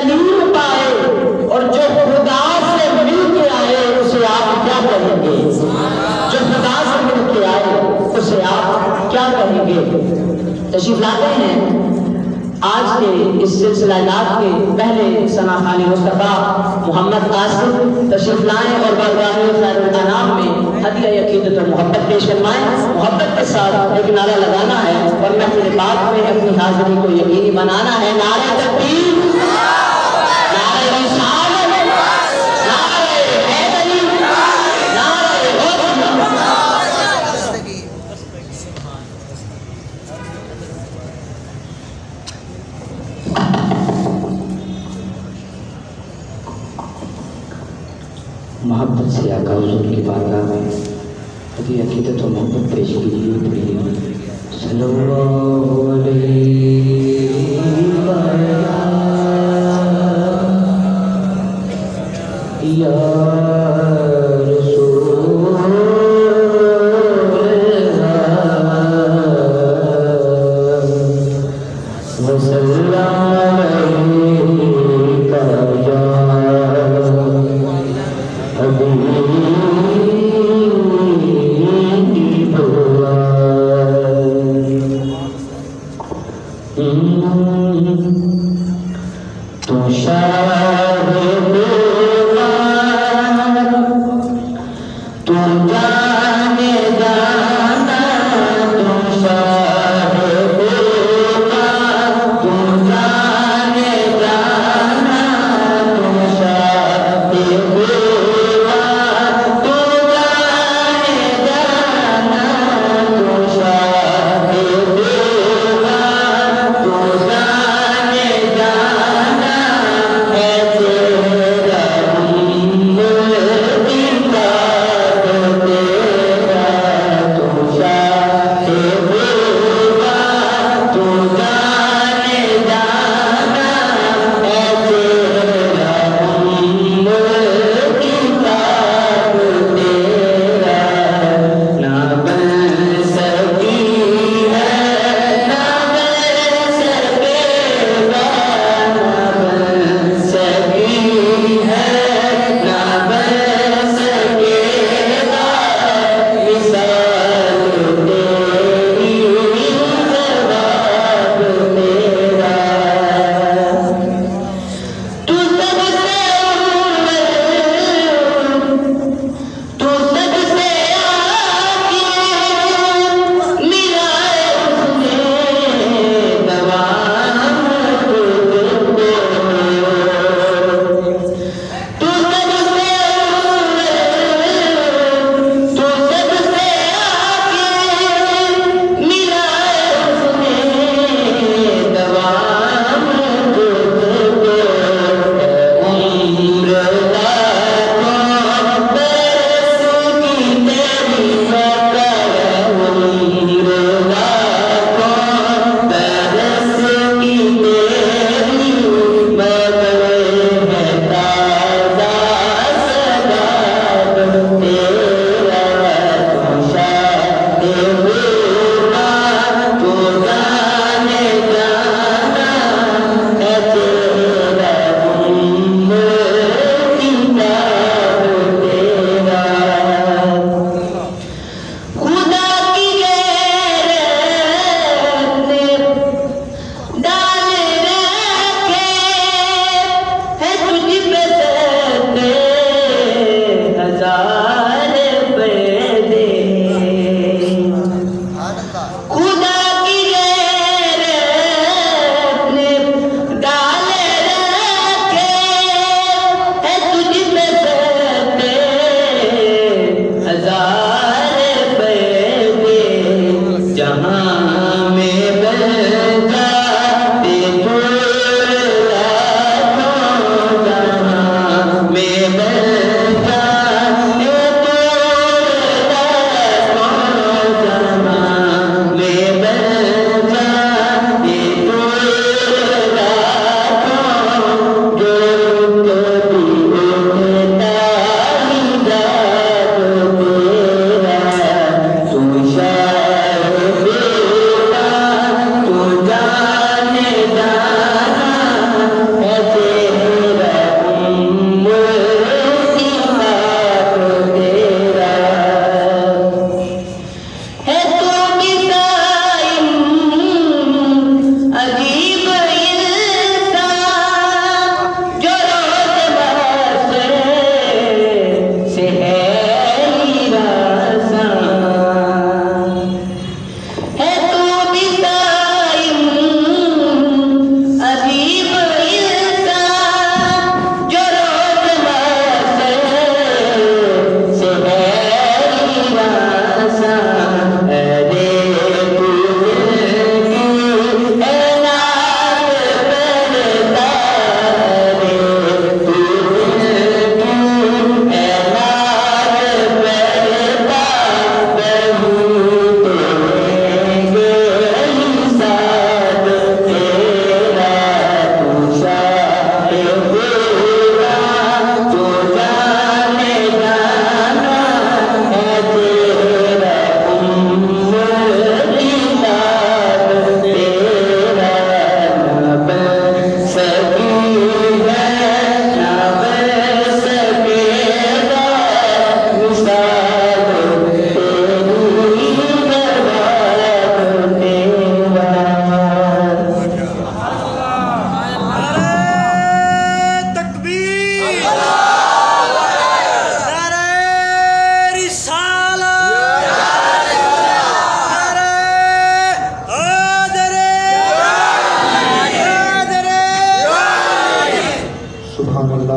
تعلیم پائے اور جو خدا سے مل کے آئے اسے آپ کیا کہیں گے؟ جو خدا سے مل کے آئے اسے آپ کیا کہیں گے؟ تشریف لاتے ہیں آج کے اس سلسلہ نات کے پہلے ثنا خوان مصطفیٰ محمد قاسم تشریف لائیں اور بارگاہ خیر الانام میں ہدیہ عقیدت و محبت پیش فرمائیں۔ محبت کے ساتھ ایک نعرہ لگانا ہے اور محفل پاک میں اپنی حاضری کو یقینی بنانا ہے۔ نعرہ تکبیر، نعرہ رسالت، نعرہ حیدری، نعرہ حسن۔ محبت سے آقا حضور کی بارگاہ میں ہدیہ عقیدت و محبت پیش کیجیے۔ پڑھیے صلی اللہ علیہ یا رسول اللہ وسلم جا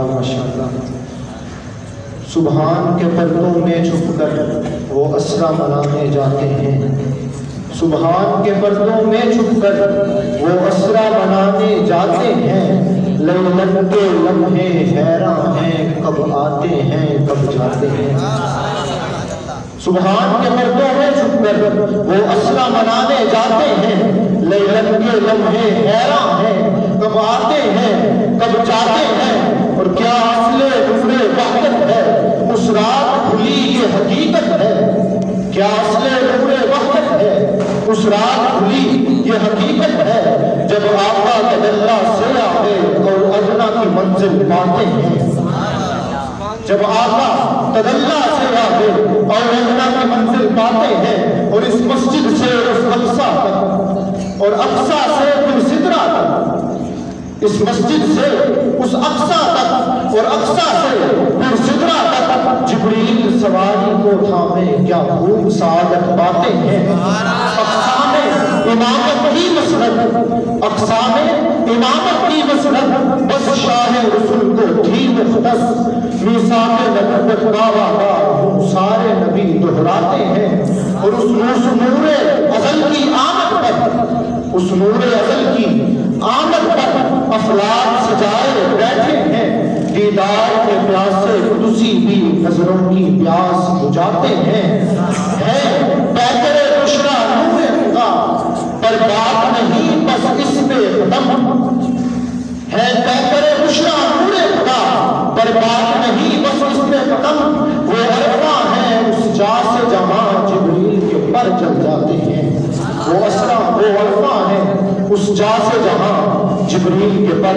ماشاءاللہ۔ سبحان کے پردوں میں چھپ کر وہ اسرا منانے جاتے ہیں، سبحان کے پردوں میں چھپ کر وہ اسرا منانے جاتے ہیں، لیلن کے لمحے حیراں ہیں کب آتے ہیں کب جاتے ہیں۔ سبحان کے پردوں میں چھپ کر وہ اسرا منانے جاتے ہیں، لیلن کے لمحے حیراں ہیں کب آتے ہیں کب جاتے ہیں۔ اور کیا اصل نور وحدت ہے اس رات کھلی یہ حقیقت ہے، کیا اصل نور وحدت ہے اس رات کھلی یہ حقیقت ہے، جب آقا تجلی سے آئے اور ادنا کی منزل پاتے ہیں، جب آقا تجلی سے آئے اور ادنا کی منزل پاتے ہیں، اور اس مسجد سے اس اقصیٰ تک اور اقصیٰ سے پھر سدرہ تک، اس مسجد سے اس اقصیٰ تک اور اقصیٰ سے پھر سدرہ تک جبریل سواری کو تھامے کیا خوب سعادت پاتے ہیں۔ اقصیٰ میں امامت کی مسند، اقصیٰ میں امامت کی مسند، بس شاہ رسول کو تھی مختص، میثاق نبوت کا وعدہ سارے نبی دہراتے ہیں۔ اور اس نور ازل کی آمد پر، اس نور ازل کی آمد پر افلاک سجائے بیٹھے ہیں، دیدار کے پیاسے قدسی بھی نظروں کی پیاس بجھاتے ہیں۔ ہے پیکر بشرا نور خدا پر بات نہیں بس اس پہ قدم، ہے پیکر بشرا نور خدا پر بات نہیں بس اس پہ قدم، وہ عرفاں ہیں اس جا سے جہاں جبریل کے پر چل جاتے ہیں، وہ اسرا وہ عرفاں ہیں اس جا سے جہاں جبریل کے پر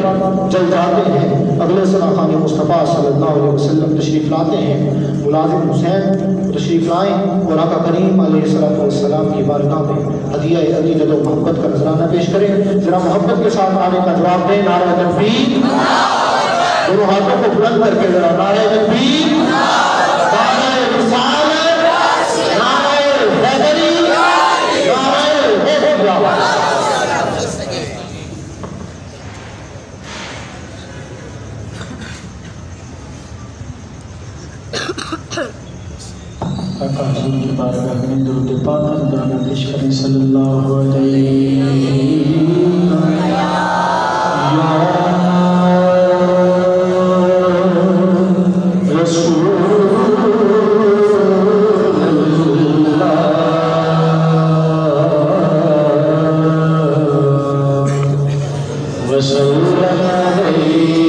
چل جاتے ہیں۔ اگلے سنہ خان مصطفیٰ صلی اللہ علیہ وسلم تشریف لاتے ہیں، ملازم حسین تشریف لائیں اور آقا کریم علیہ السلام کی بارگاہ میں ہدیہ عقیدت و محبت کا نذرانہ پیش کریں۔ ذرا محبت کے ساتھ آنے کا جواب دیں، نعرہ تکبیر، دونوں ہاتھوں کو بلند کر کے ذرا نعرہ تکبیر، نعرہ رسالت، نعرہ حیدری، نعرہ حیدریہ۔ آقا حضور کی بارگاہ میں درود پاک نذرانہ پیش کریں صلی اللہ علیہ رسول اللہ وسلم علیہ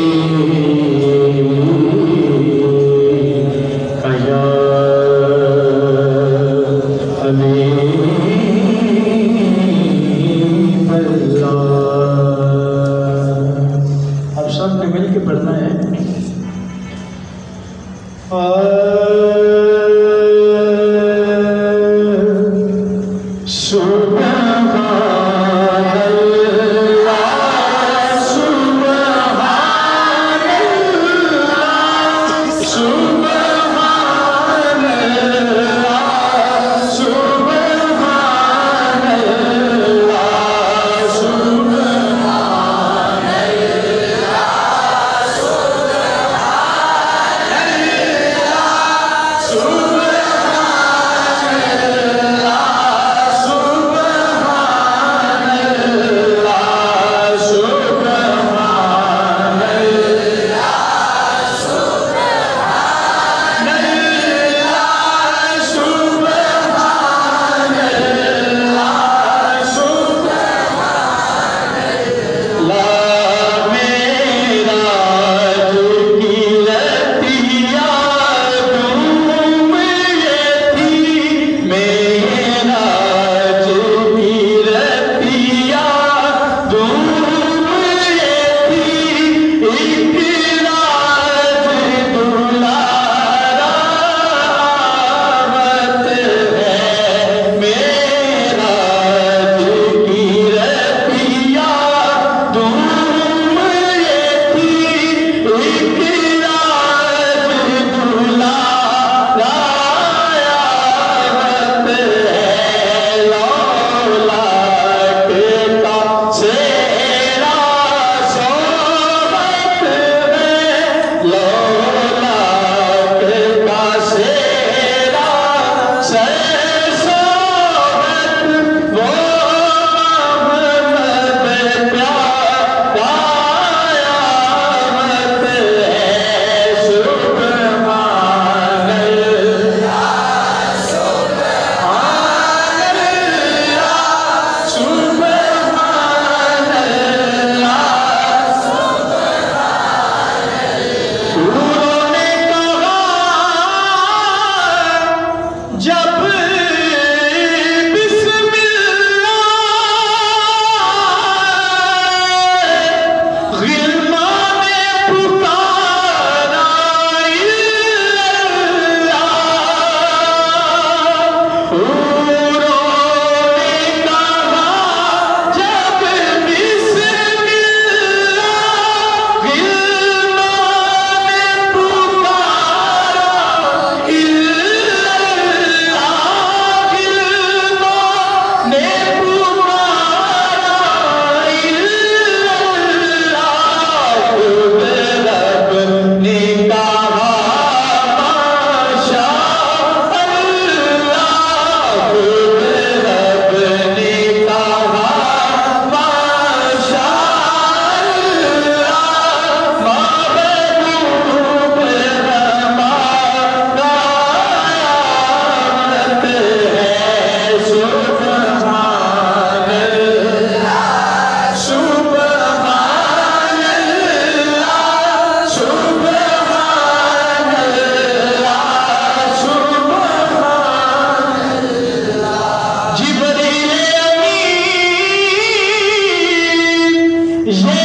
دا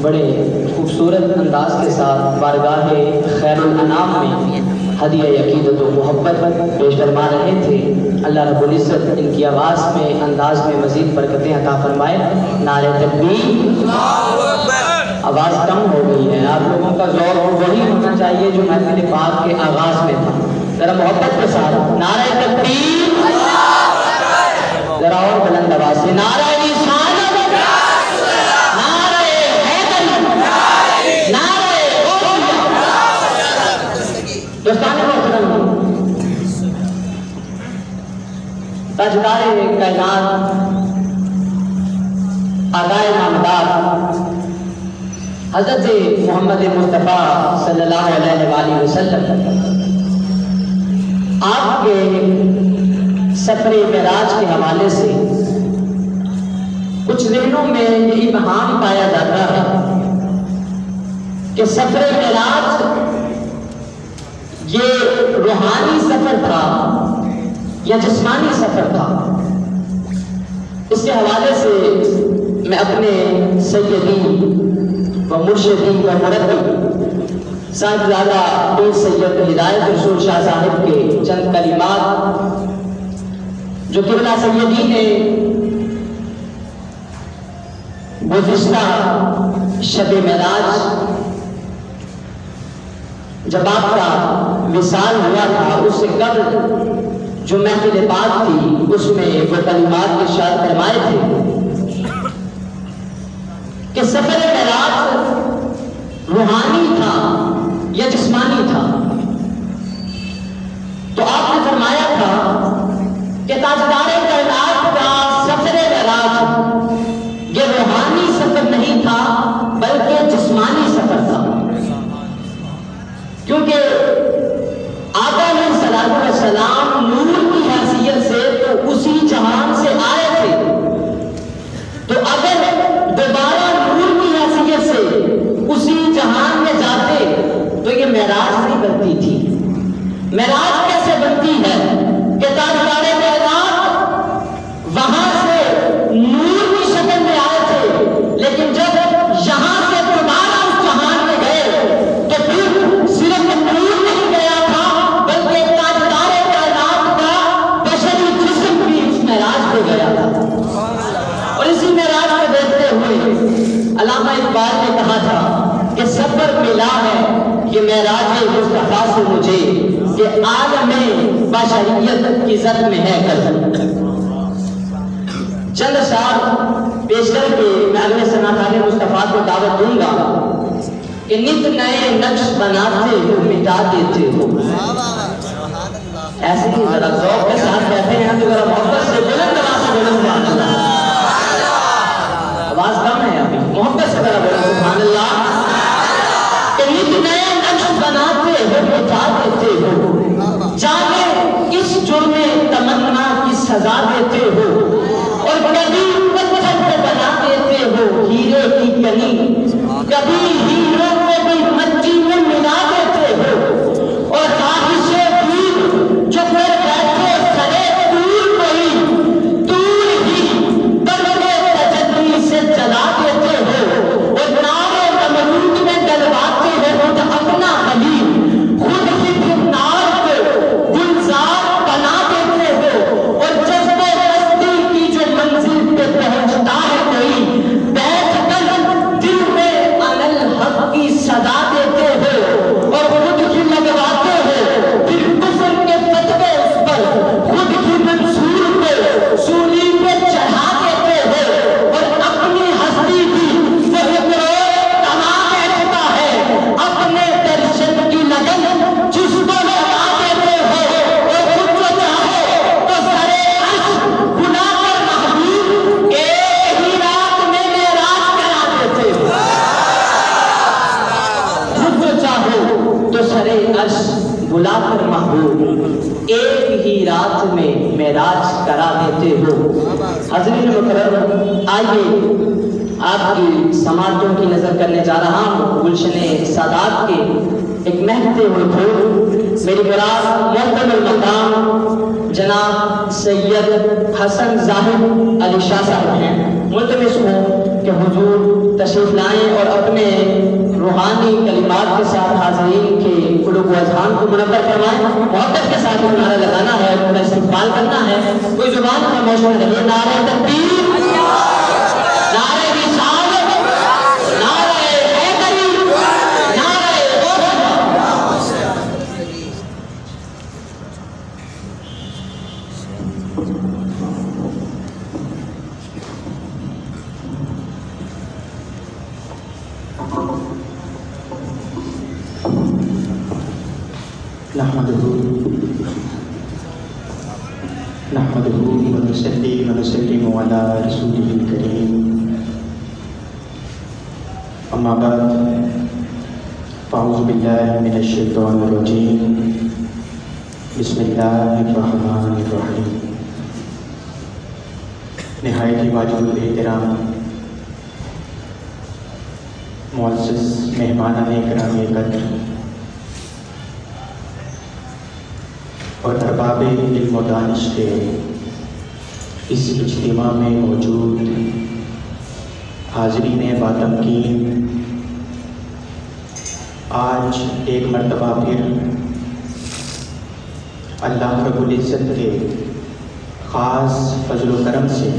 بڑے خوبصورت انداز کے ساتھ بارگاہ خیر الانام میں ہدیہ عقیدت و محبت پیش فرما رہے تھے۔ اللہ رب العزت ان کی آواز میں انداز میں مزید برکتیں عطا فرمائے۔ نعرہ تکبیر، آواز کم ہو گئی ہے، آپ لوگوں کا ذوق وہی ہونا چاہیے جو محفل پاک کے آغاز میں تھا۔ ذرا محبت کے ساتھ نعرہ تکبیر، ذرا اور بلند آواز سے نعرہ رسالت، نعرہ حیدر، نعرہ دوستان محترم، تاجدار کائنات آقائے نامدار حضرت محمد مصطفیٰ صلی اللہ علیہ وآلہ وسلم آپ کے سفر معراج کے حوالے سے کچھ ذہنوں میں یہ ابہام پایا جاتا ہے کہ سفر معراج یہ روحانی سفر تھا یا جسمانی سفر تھا۔ اس کے حوالے سے میں اپنے سیدی و مرشدی و مربی صاحبزادہ پیر سید ہدایت رسول شاہ صاحب کے چند کلمات جو قبلہ سیدی نے گزشتہ شب معراج جب آپ کا وصال ہوا تھا اس سے قبل جو محفل پاک تھی اس میں وہ کلمات ارشاد فرمائے تھے کہ سفر معراج روحانی تھا یا جسمانی تھا۔ تو آپ نے فرمایا تھا کہ تاجدار کائنات کا سفر معراج یہ روحانی سفر نہیں تھا بلکہ جسمانی سفر تھا، کیونکہ آقا علیہ السلام نور کی حیثیت سے تو اسی جہان سے آئے تھے، تو اگر دوبارہ نور کی حیثیت سے اسی جہان میں جاتے تو یہ معراج نہیں بنتی تھی۔ معراج کیسے بنتی ہے کہ تاجدار کائنات وہاں سے نور کی شکل میں آئے تھے، لیکن جب یہاں سے دوبارہ اس جہان میں گئے تو پھر صرف نور نہیں گیا تھا بلکہ تاجدار کائنات کا بشری جسم بھی اس معراج پہ گیا تھا۔ اور اسی معراج کو دیکھتے ہوئے علامہ اقبال نے کہا تھا کہ سفر ملا ہے یہ معراج مصطفیٰ سے مجھے کہ عالم بشریت کی زد میں ہے قدم۔ چند اشعار پیش کر کے میں اگلے سناتان مصطفیٰ کو دعوت دوں گا کہ نت نئے نقش بناتے ہو مٹا دیتے ہو۔ ایسے ہی ذرا ذوق کے ساتھ کہتے ہیں تو ذرا محبت سے بلند آواز سے بولیں سبحان اللہ۔ آواز کم ہے ابھی، محبت سے ذرا بولیں سبحان اللہ۔ کہ نت نئے نقش بناتے ہو مٹا دیتے ہو، جانے کس جرم تمنا کی سزا دیتے ہو، اور کبھی پتھر کو بنا دیتے ہو ہیرے کی کنی، کبھی ہیروں کو بھی مٹی میں ملا دیتے ہو، اور خواہش دور جو کر بیٹھے سرے دور کوئی دور ہی درد تجلی سے جلا دیتے ہو، اور نار نمرود میں ڈلواتے ہو تو اپنا حلیم خود ہی پھر نار کو گلزار بنا دیتے ہو، اور جذبے رستی کی جو منزل پہ پہنچتا ہے کوئی بیٹھ کر دل میں انل حق کی صدا دیتے ہو، اور خود ہی لگواتے ہو پھر کفر کے فتوے اس پر خود ہی منصور پہ سولی پہ چڑھا دیتے ہو، اور اپنی ہستی بھی وہی تما بیٹھتا ہے اپنے درشن کی لگن جس کو لگا دیتے ہو، اور خود کو چاہے تو سرے عرش بلا کر محبوب ایک ہی رات میں معراج کرا دیتے ہو۔ خود کو چاہو تو سرے عرش بلا کر محبوب ایک ہی رات میں معراج کرا دیتے ہو۔ حضرین مکرم، آئیے آپ کی سماعتوں کی نظر کرنے جا رہا ہوں گلشن سادات کے ایک مہکتے ہوئے پھول۔ میری مراد محترم المقام جناب سید حسن زاہد علی شاہ صاحب ہیں، ملتمس ہوں کہ حضور تشریف لائیں اور اپنے روحانی کلمات کے ساتھ حاضرین کے قلوب و اذہان کو منور فرمائیں. محبت کے ساتھ نعرہ لگانا ہے، ان کا استقبال کرنا ہے. کوئی زبان خاموش نہ رہے. نعرہ تکبیر، نعرہ رسالت، نعرہ حیدری، نعرہ غوثیہ. نحمده ونصلي ونسلم على رسوله الكريم. أما بعد فأعوذ بالله من الشيطان الرجيم. بسم الله الرحمن الرحيم. نہایت ہی واجب الاحترام معزز مہمانان کرام قدر اور ارباب علم و دانش کے اس اجتماع میں موجود حاضرین باتمکین، آج ایک مرتبہ پھر اللہ رب العزت کے خاص فضل و کرم سے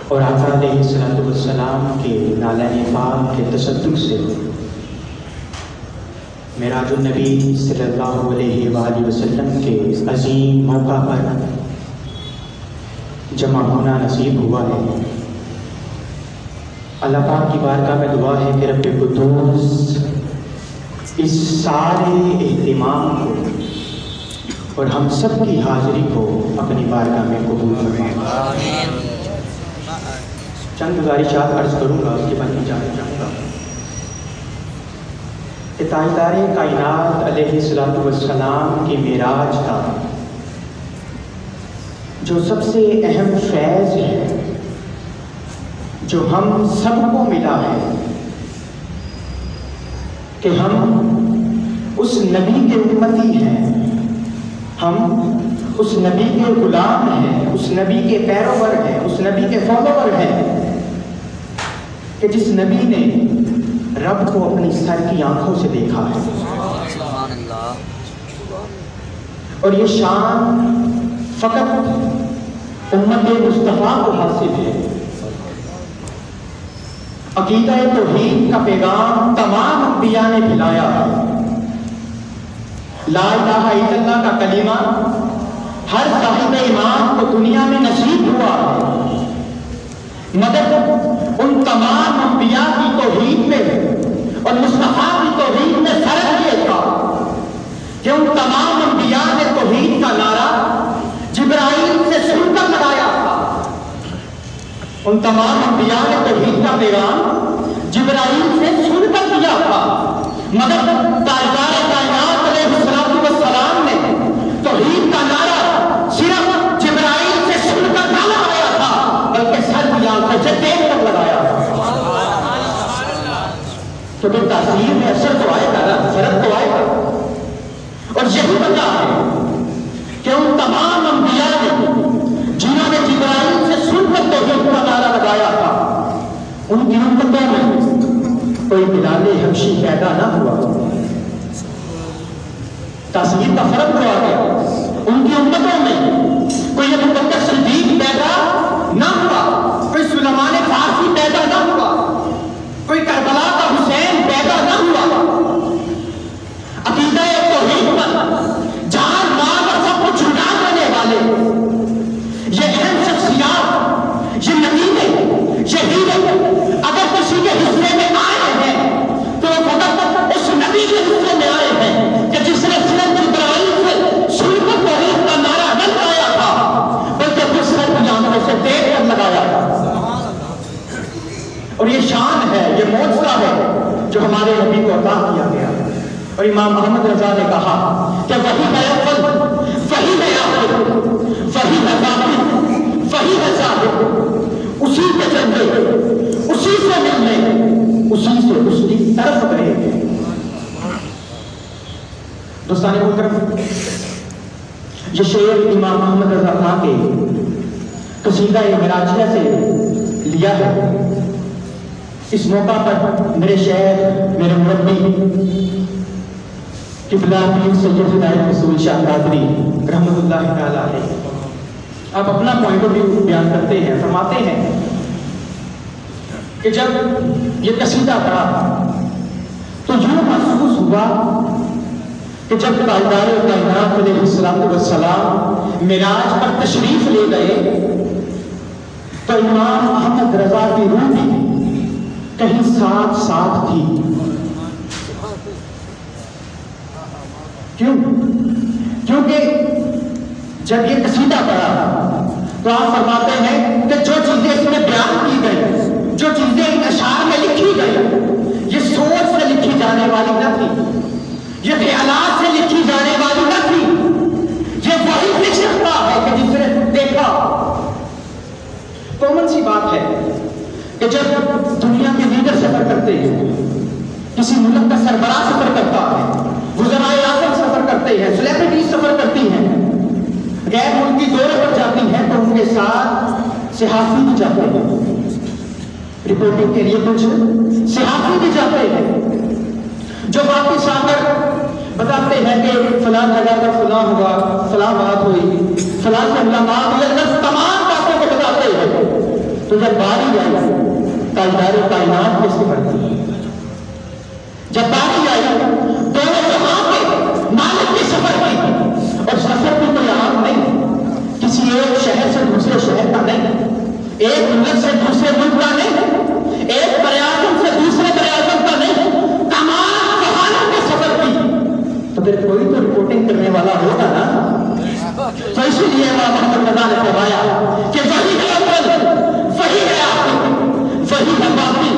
اور آقا علیہ الصلوۃ والسلام کے نالۂ پاک کے تصدق سے معراج النبی صلی اللہ علیہ وآلہ وسلم کے عظیم موقع پر جمع ہونا نصیب ہوا ہے. اللہ پاک کی بارگاہ میں دعا ہے کہ رب قدوس اس سارے اہتمام کو اور ہم سب کی حاضری کو اپنی بارگاہ میں قبول فرمائے. چند گزارشات عرض کروں گا، اس کے بعد جانا چاہوں گا. تاجدار کائنات علیہ الصلوۃ والسلام کی معراج کا جو سب سے اہم فیض ہے جو ہم سب کو ملا ہے کہ ہم اس نبی کے امتی ہیں، ہم اس نبی کے غلام ہیں، اس نبی کے پیروور ہیں، اس نبی کے فالوور ہیں کہ جس نبی نے رب کو اپنی سر کی آنکھوں سے دیکھا ہے. اور یہ شان فقط امت مصطفیٰ کو حاصل ہے. عقیدہ توحید کا پیغام تمام انبیاء نے پھیلایا ہے. لا الہ الا اللہ کا کلمہ ہر صاحب ایمان کو دنیا میں نصیب ہوا ہے، مگر ان تمام انبیاء کی توحید میں اور مصطفیٰ کی توحید میں فرق یہ تھا کہ ان تمام انبیاء نے توحید کا نعرہ جبرائیل سے سن کر لگایا تھا. ان تمام انبیاء نے توحید کا پیغام جبرائیل سے سن کر دیا تھا، مگر تاجدار کائنات علیہ الصلوۃ والسلام نے توحید کا نعرہ صرف جبرائیل سے سن کر نہ لگایا تھا بلکہ سر کی آنکھوں سے دیکھ کر لگایا تھا. تو پھر تاثیر میں اثر تو آئے گا نا، فرق تو آئے گا. اور یہی وجہ ہے کہ ان تمام انبیاء نے جنہوں نے جبرائیل سے سن کر توحید کا نعرہ لگایا تھا، ان کی امتوں میں کوئی بلال حبشی پیدا نہ ہوا. تاثیر کا فرق تو آ گیا. ان کی امتوں میں کوئی ابو بکر صدیق پیدا نہ ہوا، کوئی سلیمان فارسی پیدا نہ ہوا، کوئی کربلا کا حسین پیدا نہ ہوا. عقیدہ توحید پر جان مال اور سب کچھ چھٹا دینے والے یہ اہم شخصیات، یہ نبی شہید اگر کسی کے حصے میں آئے ہیں تو وہ فقط اس نبی کے حصے میں آئے ہیں کہ جس نے صرف جبرائیل سے سن کر توحید کا نعرہ نہ لگایا تھا بلکہ پھر سر کی آنکھوں سے دیکھ کر لگایا تھا. اور یہ شان ہے، یہ معجزہ ہے جو ہمارے نبی کو عطا کیا گیا. اور امام محمد رضا نے کہا کہ وہی ہے اول، وہی ہے آخر، وہی ہے باطن، وہی ہے ظاہر. اسی کے چلتے، اسی سے ملنے، اسی سے اس کی طرف گئے. دوستان محترم، یہ شعر امام محمد رضا خان کے قصیدہ معراجیہ سے لیا ہے۔ اس موقع پر میرے شیخ، میرے مربی قبلہ پیر سید ہدایت رسول شاہ قادری رحمۃ اللہ تعالیٰ علیہ آپ اپنا پوائنٹ آف ویو بیان کرتے ہیں، فرماتے ہیں کہ جب یہ قصیدہ پڑھا تو یوں محسوس ہوا کہ جب تاجدار کائنات علیہ الصلوۃ والسلام معراج پر تشریف لے گئے تو امام احمد رضا کی روح بھی کہیں ساتھ ساتھ تھی۔ کیوں؟ کیونکہ جب یہ قصیدہ پڑھا تو آپ فرماتے ہیں کہ جو چیزیں اس میں بیان کی گئی، جو چیزیں ان اشعار میں لکھی گئی، یہ سوچ سے لکھی جانے والی نہ تھی، یہ خیالات سے لکھی جانے والی نہ تھی، یہ وہی لکھ سکتا ہے کہ جس نے دیکھا۔ کامن سی بات ہے کہ جب دنیا کے لیڈر سفر کرتے ہیں، کسی ملک کا سربراہ سفر کرتا ہے، وزرائے اعظم سفر کرتے ہیں، سلیبریٹیز سفر کرتی ہیں، غیر ملکی دورے پر جاتی ہیں تو ان کے ساتھ صحافی بھی جاتے ہیں، رپورٹنگ کے لیے کچھ صحافی بھی جاتے ہیں جو واپس آ کر بتاتے ہیں کہ فلاں جگہ کا فلاں ہوا، فلاں بات ہوئی، فلاں سے ملاقات، یہ لفظ تمام باتوں کو بتاتے ہیں۔ تو جب باری آئی تاجدار کائنات کے سفر کی، جب باری آئی دونوں جہاں کے مالک کے سفر کی، اور سفر بھی کوئی عام نہیں، کسی ایک شہر سے دوسرے شہر کا نہیں، ایک ملک سے دوسرے ملک کا نہیں، ایک براعظم سے دوسرے براعظم کا نہیں، تمام جہانوں کے سفر کی، تو پھر کوئی تو رپورٹنگ کرنے والا ہوگا نا۔ تو اسی لیے امام محمد رضا نے فرمایا کہ وہی ہے اول، وہی ہے آخر، وہی ہے باقی،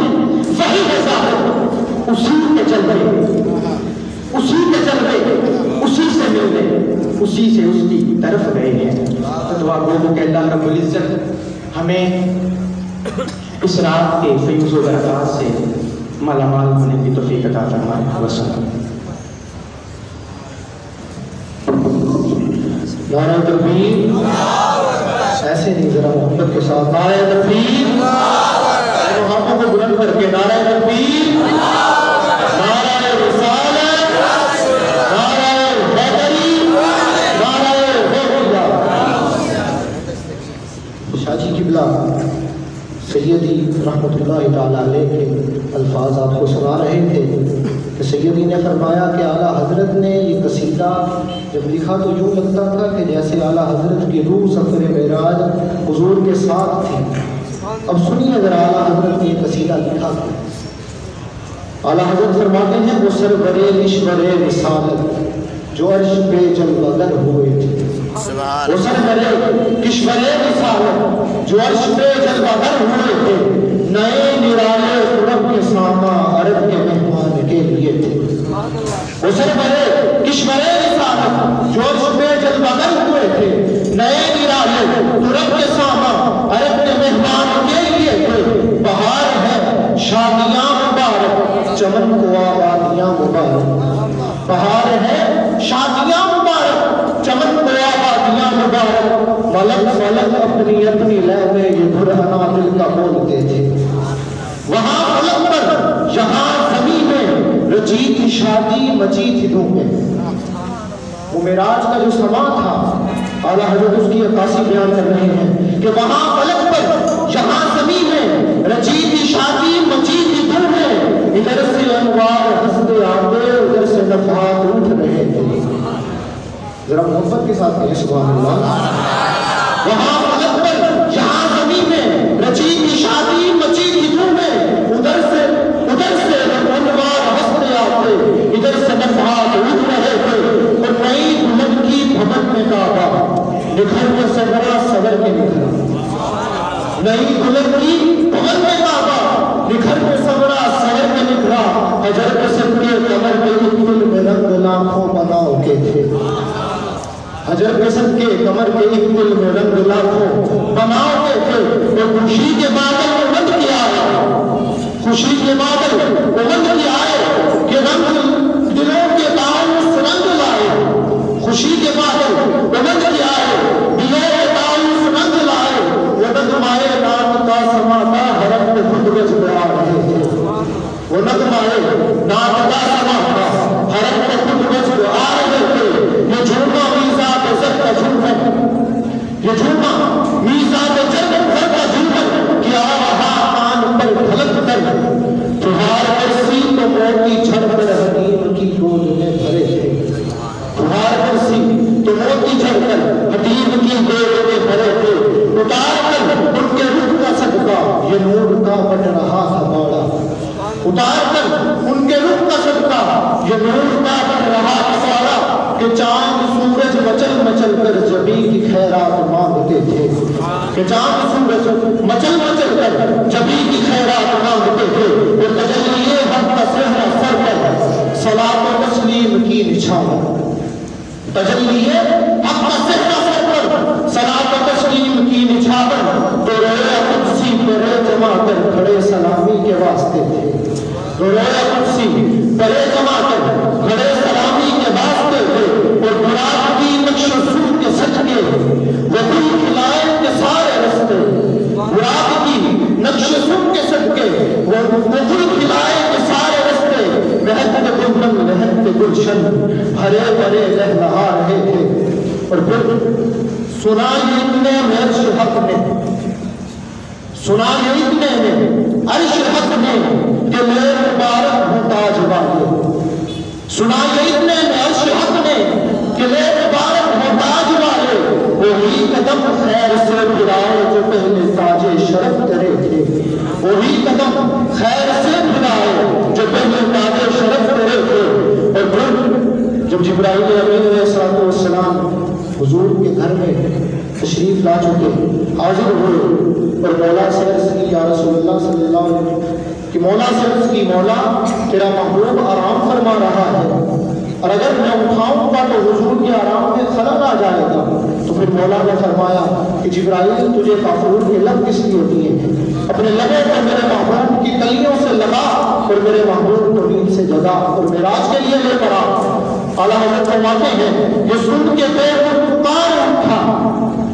وہی ہے ظاہر، اسی کے جلوے، اسی کے جلوے، اسی سے ملنے، اسی سے اس کی طرف گئے ہیں۔ تو دعا گو کہ اللہ رب العزت ہمیں اس رات کے فیض و برکات سے مالا مال ہونے کی توفیق عطا فرمائے۔ وسلم۔ نعرہ تکبیر، ایسے نہیں، ذرا محبت کے ساتھ نعرہ تکبیر، ہاتھوں کو بلند کر کے نعرہ تکبیر، نعرہ رسالت، نعرہ حیدری، نعرہ حیدریہ۔ شاہ جی قبلہ سیدی رحمت اللہ تعالیٰ علیہ کے الفاظ آپ کو سنا رہے تھے کہ سیدی نے فرمایا کہ اعلیٰ حضرت نے یہ قصیدہ جب لکھا تو یوں لگتا تھا کہ جیسے اعلیٰ حضرت کی روح سفر معراج حضور کے ساتھ تھی۔ اب سنیے اگر اعلیٰ حضرت نے یہ قصیدہ لکھا تھا۔ اعلیٰ حضرت فرماتے ہیں وہ سرور اشور رسالت جو عرش پہ جلوہ گر ہوئے تھے، وہ سرور اشور رسالت جو عرش پہ جلوہ گر ہوئے تھے، نئے نرالے عرب کے ساماں عرب کے مہمان کے لیے تھے۔ وہ سرور اشور رسالت جو عرش پہ جلوہ گر ہوئے تھے، نئے نرالے عرب کے ساماں عرب کے مہمان کے لیے تھے۔ بہار ہے شادیاں مبارک، چمن کو آبادیاں مبارک، بہار ہے شادیاں مبارک، چمن کو آبادیاں مبارک، ملک فلک اپنی اپنی لے میں یہ برہنہ دل کا بولتے تھے۔ وہاں فلک پر یہاں زمین میں رچی تھی شادی، مچی تھی دھومیں۔ وہ معراج کا جو سما تھا اعلیٰ حضرت اس کی عکاسی بیان کر رہے ہیں کہ وہاں فلک پر یہاں زمین میں رچی تھی شادی، مچی تھی دھومیں، ادھر سے انوار ہنستے آتے، ادھر سے نفحات اٹھ رہے تھے۔ ذرا محبت کے ساتھ کہیں سبحان اللہ۔ وہاں فلک پر یہاں زمین میں رچی تھی شادی، مچی تھی دھومیں، ادھر سے انوار ہنستے آتے، ادھر سے نفحات اٹھ رہے تھے۔ اور نئی دلہن کی بھمن میں کعبہ نکھر کے سورا سور کے نکلا، نئی دلہن کی بھمن میں کعبہ نکھر کے سورا سور کے نکلا، حجر کے صدقے کمر کے ایک دل میں رنگ لاکھوں بناؤ کے تھے، حجر کے صدقے کمر کے ایک دل میں رنگ لاکھوں بناؤ کے تھے۔ اور خوشی کے بادل بلند کیا آئے، خوشی کے بادل بلند کیا آئے کہ رنگ دلوں کے تعاون سے رنگ لائے، خوشی کے بادل بلند کیا آئے دلوں کے تعاون سے رنگ لائے، وہ نغمائے نام کا سماتا رہے ناطقہ سما حرم کو خود بچ کو آ رہے تھے یہ جھوما میزات زر کا جھومن یہ جھوما میزات زر کا جھومن کیا رہا آن پر بھلک کر تمہار کرسی تو موتی چھڑ کر حدیم کی گود میں بھرے تھے تمہار کرسی تو موتی چھڑ کر حدیم کی گود میں بھرے تھے اتار کر ان کے روح کا صدقہ یہ نور کا بن رہا تھا باڑا اتار کر ان کے روح کا صدقہ یہ نور کا بن رہا تھا باڑا کہ چاند سورج مچل مچل کر جبی کی خیرات مانگتے تھے کہ چاند سورج مچل مچل کر جبی کی خیرات مانگتے تھے وہ تجلیے حق کا صحرا سر پر صلاۃ و تسلیم کی نچھاور تجلیے حق کا صحرا سر پر صلاۃ و تسلیم کی نچھاور تو رویا قدسی پرے جمع کر کھڑے سلامی کے واسطے تھے تو رویا قدسی پرے جمع کر کھڑے سلامی کے واسطے تھے اور براق کی نقش و سو کے صدقے وہ دل کھلائے کے سارے رستے براق کی نقش و سو کے صدقے وہ دل کھلائے کے سارے رستے مہد گلبن مہد گلشن بھرے بھرے لہلہا رہے تھے اور پھر سنا یہ اتنے میں عرش حق نے سنا یہ اتنے میں عرش حق نے کہ میرے مبارک ہوں تاج والے سنا یہ اتنے میں عرش حق نے کہ میرے مبارک ہوں تاج والے وہی قدم خیر سے پھرائے جو پہلے تاج شرف کرے تھے وہی قدم خیر سے پھرائے جو پہلے تاج شرف کرے تھے اور پھر جب جبرائیل امین علیہ السلام حضور کے گھر میں تشریف لا چکے حاضر ہوئے اور مولا سے عرض کی یا رسول اللہ صلی اللہ علیہ وسلم کہ مولا سے عرض کی مولا تیرا محبوب آرام فرما رہا ہے اور اگر میں اٹھاؤں گا تو حضور کے آرام میں خلل آ جائے گا تو پھر مولا نے فرمایا کہ جبرائیل تجھے کافور کے لب کس لیے ہوتی ہے اپنے لبوں کو میرے محبوب کی کلیوں سے لگا اور میرے محبوب کو نیند سے جگا اور معراج کے لیے لے کر آ اعلیٰ حضرت فرماتے ہیں یہ سن کے بے پکار اٹھا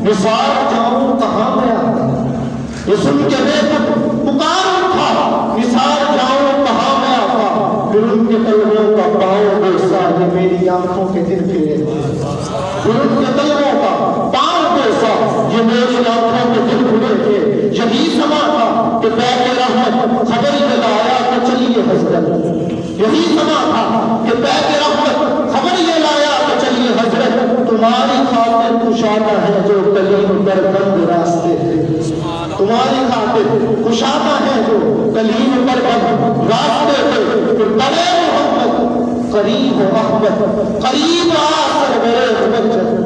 نثار جاؤں کہاں میں آتا یہ سن کے بے پکار اٹھا نثار جاؤں کہاں میں آتا پھر ان کے قلبوں کا پاؤں بیسا یہ میری آنکھوں کے دل پھرے پھر ان کے قلبوں کا پاؤں بیسا یہ میری آنکھوں کے دل پھرے تھے یہی سما تھا کہ بیت رحمت خبر دلایا کہ چلیے حضرت یہی سما تھا کہ بیت رحمت خبر یہ لایا کہ چلیے حضرت تمہاری خاطر کشادہ ہے جو کلیم پر بند راستے تھے تمہاری خاطر کشادہ ہے جو کلیم پر بند راستے تھے پھر بڑے محمد قریب و احمد قریب آسر میرے مجد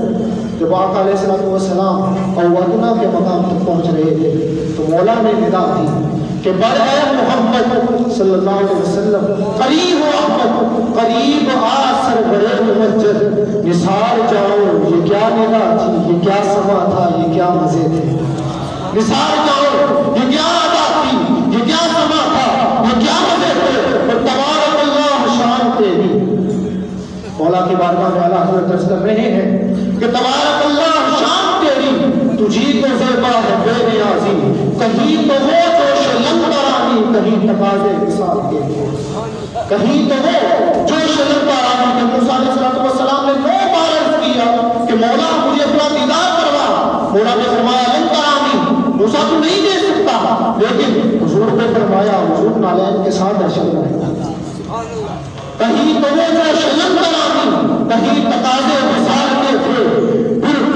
جب آقا علیہ السلام اوادنا کے مقام تک پہنچ رہے تھے تو مولا نے ندا دی کہ بڑے محمد صلی اللہ علیہ وسلم قریب و احمد قریب آسر بڑے مجد نثار جاؤ یہ کیا ندا تھی یہ کیا سما تھا یہ کیا مزے تھے نثار جاؤ یہ کیا ادا تھی یہ کیا سما تھا یہ کیا مزے تھے اور تبارک اللہ شان تیری مولا کی بارگاہ میں اعلیٰ حضرت عرض کر رہے ہیں کہ تبارک اللہ شان تیری تجھی تو زیبا ہے بے نیازی کہیں تو وہ جوش لنگرانی کہیں تقاضے وصال کے کہیں تو وہ جوش لنگرانی کہ موسیٰ علیہ السلام نے 9 بار عرض کیا کہ مولا مجھے اپنا دیدار کروا مولا نے فرمایا لنگرانی موسیٰ تو نہیں دے سکتا لیکن حضور نے فرمایا حضور نالین کے ساتھ درشن کریں کہیں تو وہ جوش لنگرانی کہیں تقاضے وصال کے تھے پھر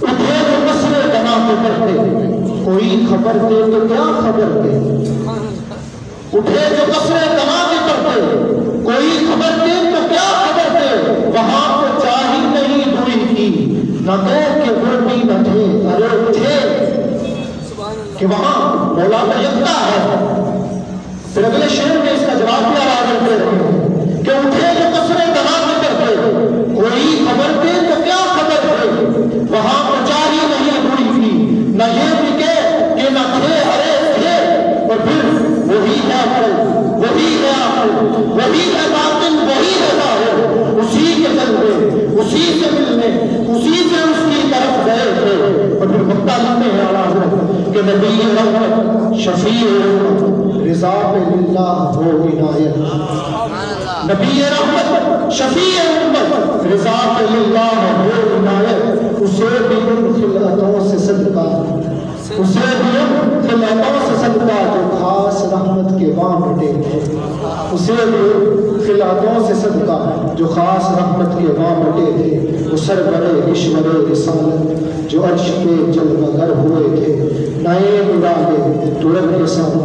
اٹھے تو مسئلے بنا کے کرتے کوئی خبر دے تو کیا خبر دے اٹھے جو کسرے دما کے کرتے کوئی خبر دے تو کیا خبر دے وہاں تو چاہی نہیں دوئی تھی نہ دیر کے گرمی نہ تھے ارے تھے کہ وہاں مولا کا یکتا ہے پھر اگلے شعر میں اس کا جواب بھی آواز کرتے رہے کہ اٹھے جو کسرے دما کے کرتے کوئی خبر دے تو کیا خبر دے وہاں تو چاہی نہیں دوئی تھی نہ یہ بھی کہ نہ تھے ارے تھے اور پھر وہی ہے عقل وہی ہے عقل وہی ہے باطن وہی ہے ظاہر اسی کے جلوے اسی سے ملنے اسی سے اس کی طرف گئے تھے اور پھر مقتہ لکھتے ہیں اعلیٰ حضرت کہ نبی رحمت شفیع رضا پہ للہ ہو عنایت، نبی رحمت شفیع امت رضا پہ للہ ہو عنایت، اسے بھی ان خلعتوں سے صدقہ، اسے بھی ان خلعتوں سے صدقہ جو خاص رحمت کے وہاں بٹے تھے، اسے بھی خلعتوں سے صدقہ جو خاص رحمت کے وہاں بٹے تھے، وہ سربرے اشور رسالت جو عرش پہ جلوہ گر ہوئے تھے، نئے ارادے ترک کے ساتھ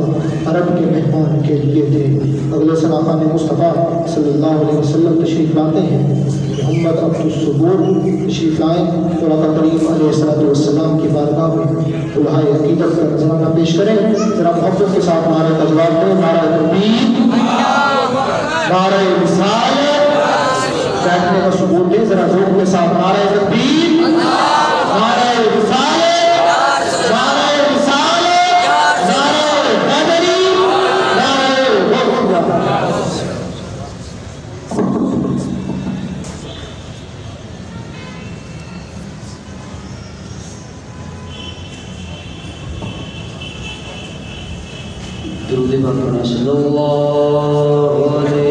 عرب کے مہمان کے لیے تھے۔ اگلے سن آقا مصطفیٰ صلی اللہ علیہ وسلم تشریف لاتے ہیں، محمد عبد الصبور تشریف لائیں اور آقا کریم علیہ السلام کی بارگاہ میں الہائے عقیدت کا نذرانہ پیش کریں۔ ذرا محبت کے ساتھ نعرہ تجواب دیں، نعرہ تکبیر، نعرہ رسالت، بیٹھنے کا ثبوت دیں ذرا ذوق کے ساتھ، نعرہ تکبیر، نعرہ رسالت، درود پڑھنا صلی اللہ علیہ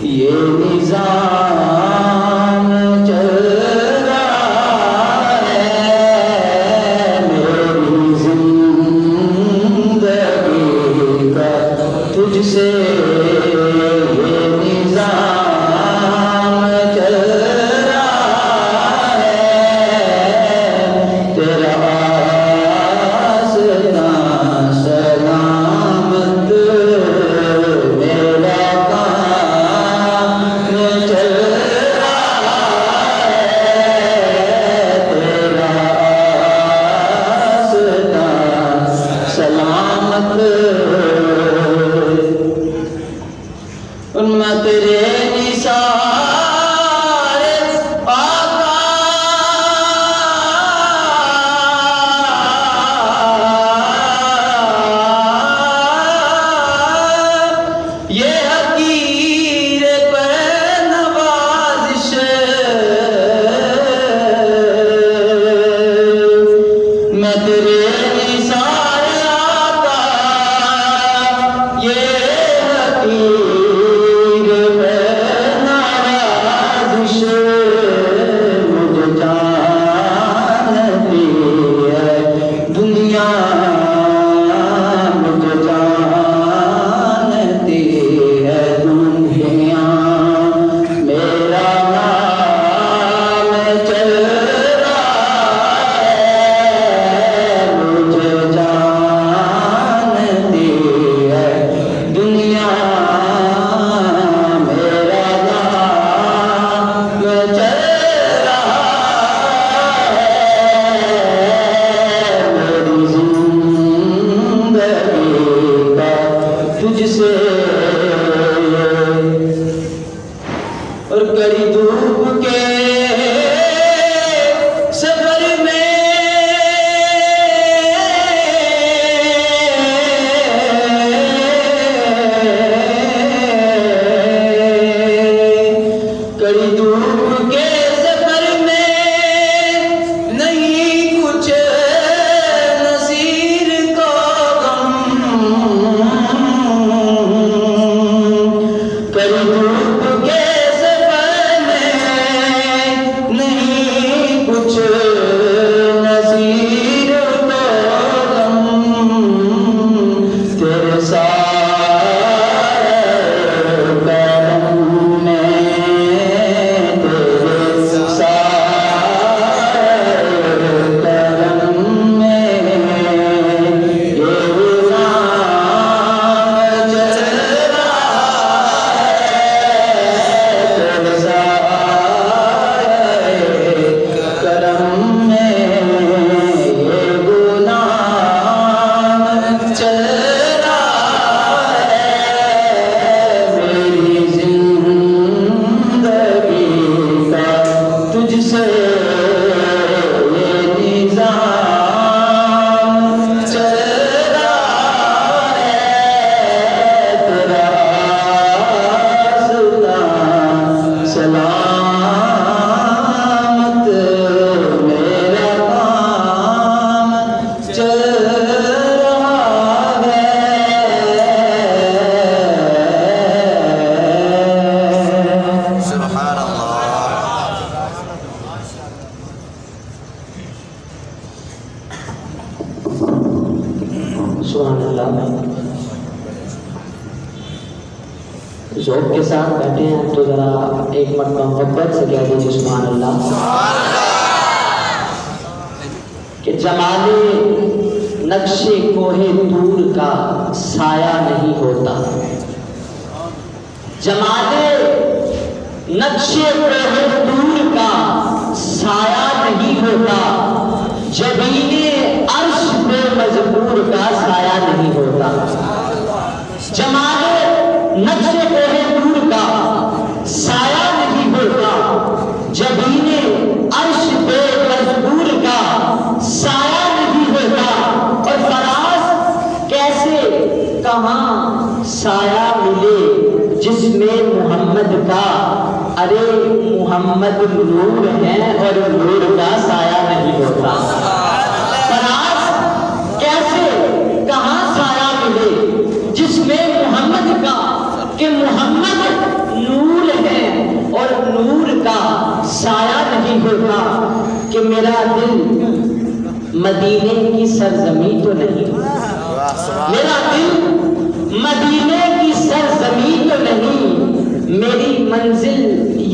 یہ نظام چل تجھ سے ذوق کے ساتھ بیٹھے ہیں تو ذرا ایک مرتبہ محبت سے کہہ دیجیے سبحان اللہ کہ جمال نقش کوہ طور کا سایہ نہیں ہوتا، جمال نقش کوہ طور کا سایہ نہیں ہوتا، جبین عرش پہ مجبور کا سایہ نہیں ہوتا، جمال نقش کوہ طور کا سایہ نہیں ہوتا، جبین عرش پہ مجبور کا سایہ نہیں ہوتا، اور فراز کیسے کہاں سایہ ملے جس میں محمد کا، ارے محمد نور ہے اور نور کا سایہ نہیں ہوتا، فراز کیسے کہاں سایہ ملے جس میں محمد کا، کہ محمد نور ہے اور نور کا سایہ نہیں ہوتا، کہ میرا دل مدینے کی سرزمین تو نہیں، میرا دل مدینے کی سرزمین تو نہیں، میری منزل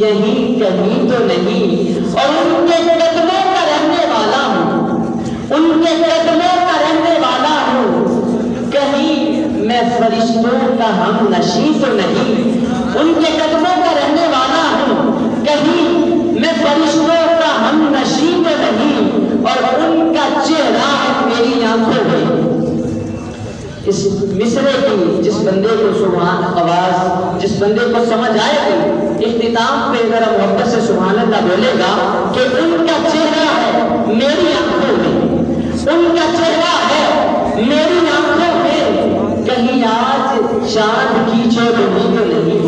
یہیں کہیں تو نہیں، اور ان کے قدموں کا رہنے والا ہوں، ان کے قدموں کا رہنے والا ہوں، کہیں میں فرشتوں کا ہم نشیں تو نہیں، ان کے قدموں کا رہنے والا ہوں، کہیں میں فرشتوں کا ہم نشیں تو نہیں، اور ان کا چہرہ میری آنکھوں میں۔ اس مصرے کی جس بندے کو سبحان آواز، جس بندے کو سمجھ آئے گی، اختتام پہ ذرا محبت سے سبحان اللہ بولے گا کہ ان کا چہرہ ہے میری آنکھوں میں، ان کا چہرہ ہے میری آنکھوں میں، کہیں آج چاند کی چودھری تو نہیں،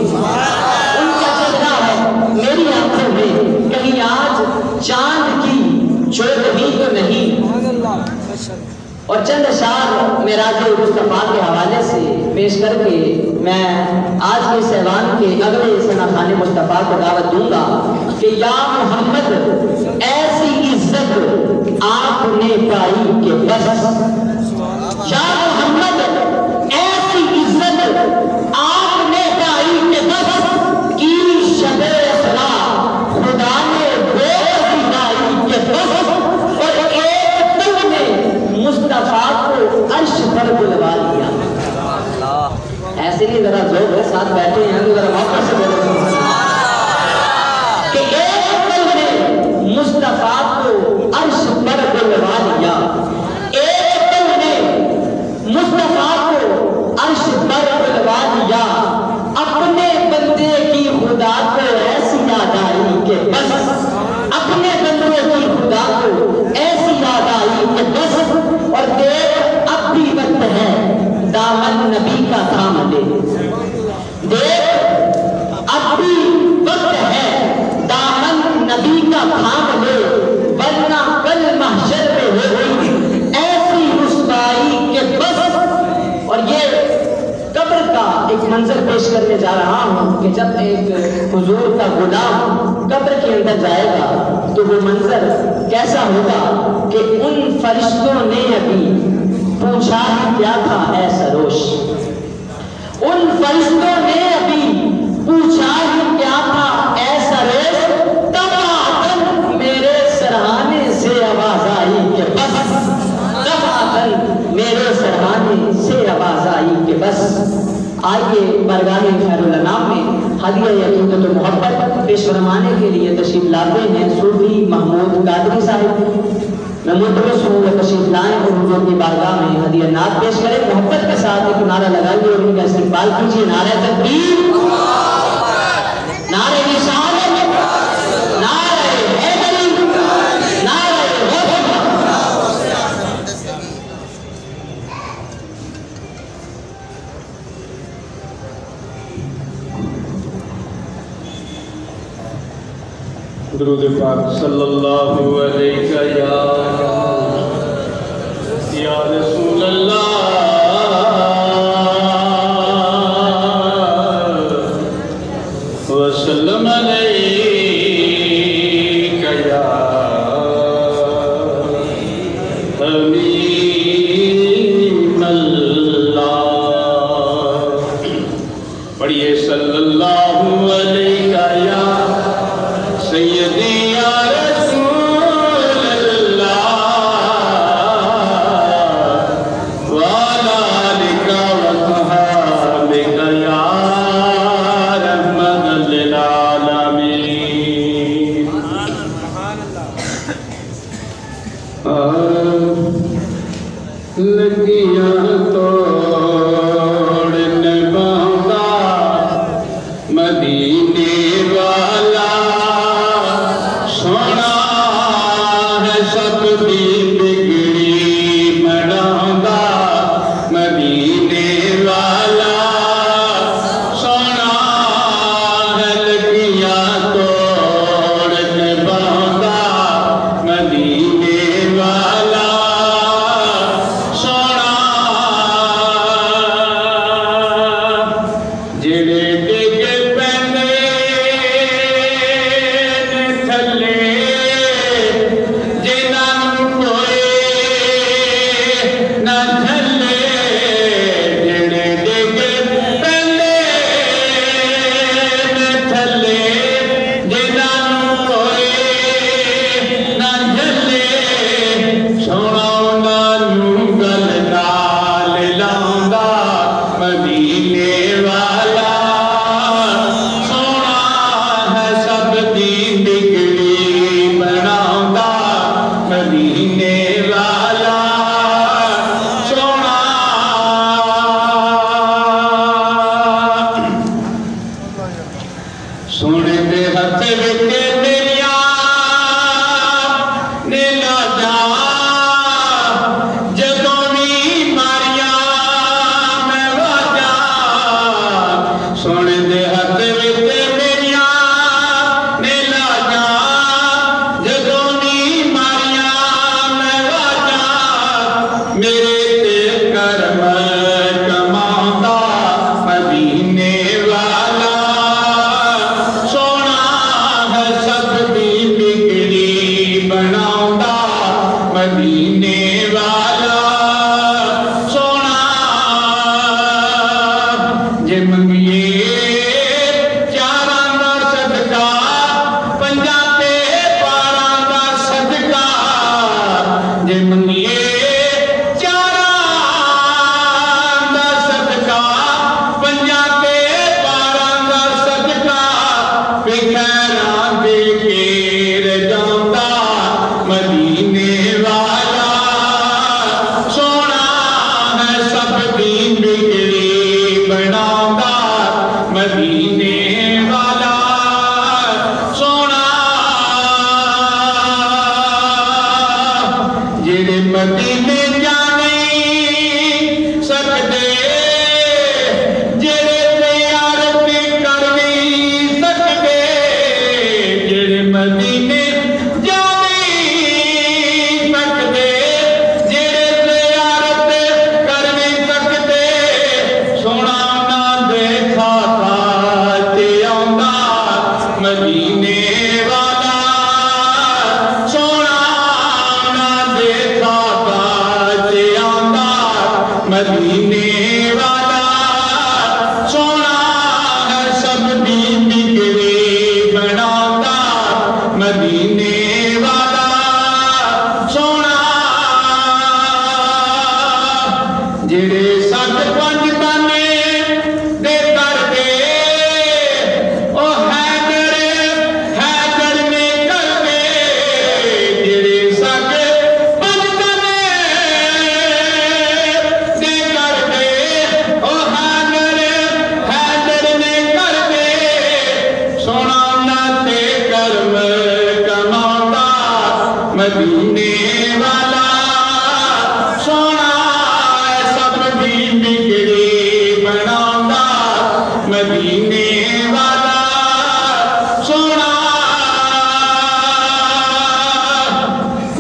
ان کا چہرہ ہے میری آنکھوں میں، کہیں آج چاند کی چودھری تو نہیں۔ اور چند اشعار معراج مصطفیٰ کے حوالے سے پیش کر کے میں آج کے سیوان کے اگلے ثنا خوان مصطفیٰ کو دعوت دوں گا کہ یا محمد ایسی عزت آپ نے پائی کہ بس، یا محمد ایسی عزت آپ نے پائی کہ بس، کی شب اسرا خدا نے وہ دکھائی کہ بس، اور ایک تم نے مصطفیٰ کو عرش پر بلوا لیا۔ ایسے نہیں، ذرا ذوق کے ساتھ بیٹھے ہیں تو ذرا واپس سے بولو کہ ایک تم نے مصطفیٰ کو عرش پر بلوا لیا، ایک تم نے مصطفیٰ کو عرش پر بلوا لیا، اپنے بندے کی خدا کو ایسی یاد آئی کہ بس، اپنے بندے کی خدا کو ایسی یاد آئی کہ بس، اور دیکھ اب بھی وقت ہے دامن نبی کا تھام لے، دیکھ اب بھی وقت ہے دامن نبی کا تھام لے، ورنہ کل محشر میں ہوگی ایسی رسوائی کہ بس۔ اور یہ قبر کا ایک منظر پیش کرنے جا رہا ہوں کہ جب ایک حضور کا غلام قبر کے اندر جائے گا تو وہ منظر کیسا ہوگا کہ ان فرشتوں نے ابھی پوچھا ہی کیا تھا اے سروش، ان فرشتوں نے ابھی پوچھا ہی کیا تھا اے سروش، تب آدم میرے سرہانے سے آواز آئی کہ بس، تب آدم میرے سرہانے سے آواز آئی کہ بس۔ آئیے بارگاہ خیر الانام میں ہدیہ عقیدت و محبت پیش فرمانے کے لیے تشریف لاتے ہیں صوفی محمود قادری صاحب، میں مدرس ہوں، وہ تشریف لائیں اور حضور کی بارگاہ میں ہدیہ نعت پیش کریں، محبت کے ساتھ ایک نعرہ لگائیے اور ان کا استقبال کیجیے، نعرہ تکبیر، نعرہ رسالت، نعرہ حیدر۔ درود پاک صلی اللہ علیہ یا رسول اللہ وسلم علیہ یا حبیب اللہ پڑھیے صلی اللہ علیہ یا سیدی یا رسول اللہ وعلا آلک وصحابک یا رحمت للعالمین لگیاں توڑنے باندھا مدینے والا سونا ہے سب دی بگڑی بناوندا مدینے والا سونا ہے لگیاں توڑنے باندھا مدینے والا سونا جڑے ڈگ پیندے نے تھلے جنہاں نوں کوئی نہ تھلے جڑے ڈگ پیندے نے تھلے جنہاں نوں کوئی نہ تھلے سونا انہاں نوں گل نال لاوندا مدینے والا سونا ہے سب دی بگڑی بناوندا مدینے والا سونا سونے دے ہتھ وچ میریاں نے لا جا جدوں وی ماریاں میں واجا سونے دے ہتھ وچ میریاں نے لا جا جدوں وی ماریاں میں واجا میرے تے کرم کماوندا مدینے والا سونا ہے سب دی بگڑی بناوندا مدینے والا سونا جے منگیے چاراں دا صدقہ پنجاں تے پاراں دا صدقہ جے منگیے چاراں دا صدقہ پنجاں تے پاراں دا صدقہ پہ خیراں دے کے رجاوندا مدینے والا سونا ہے سب دی بگڑی بناوندا مدینے والا سونا جڑے مدینے جا نہیں سکدے جڑے زیارت کر نہیں سکدے جڑے مدینے جا نہیں سکدے جڑے زیارت کر نہیں سکدے سونا نہ دیکھا تے آوندا مدینے والا سونا نہ دیکھا تے آوندا مدینے والا سونا ہے سب دی بگڑی بناوندا مدینے والا سونا جڑے سات پنج تانے دے کر دے او حیدر نے کر دے جڑے سات پنج تانے دے کر دے او حیدر نے کر دے سونا نہ تے کرم کماوندا مدینے والا سونا ہے سب دی بگڑی بناوندا مدینے والا سونا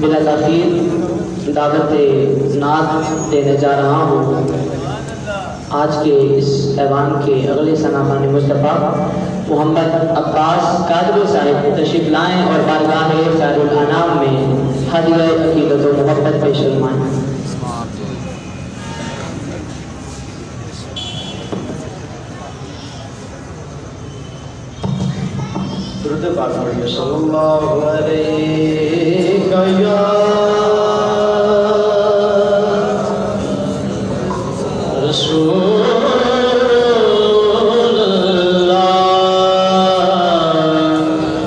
بلا تاخیر دعوت نعت دینے جا رہا ہوں۔ آج کے اس ایوان کے اگلے ثناخوان مصطفیٰ محمد عباس قادری صاحب تشریف لائیں اور بارگاہ خیر الانام میں ہدیہ عقیدت و محبت پیش فرمائیں۔ درود پاک پڑھیے صلی اللہ علیہ یا رسول اللہ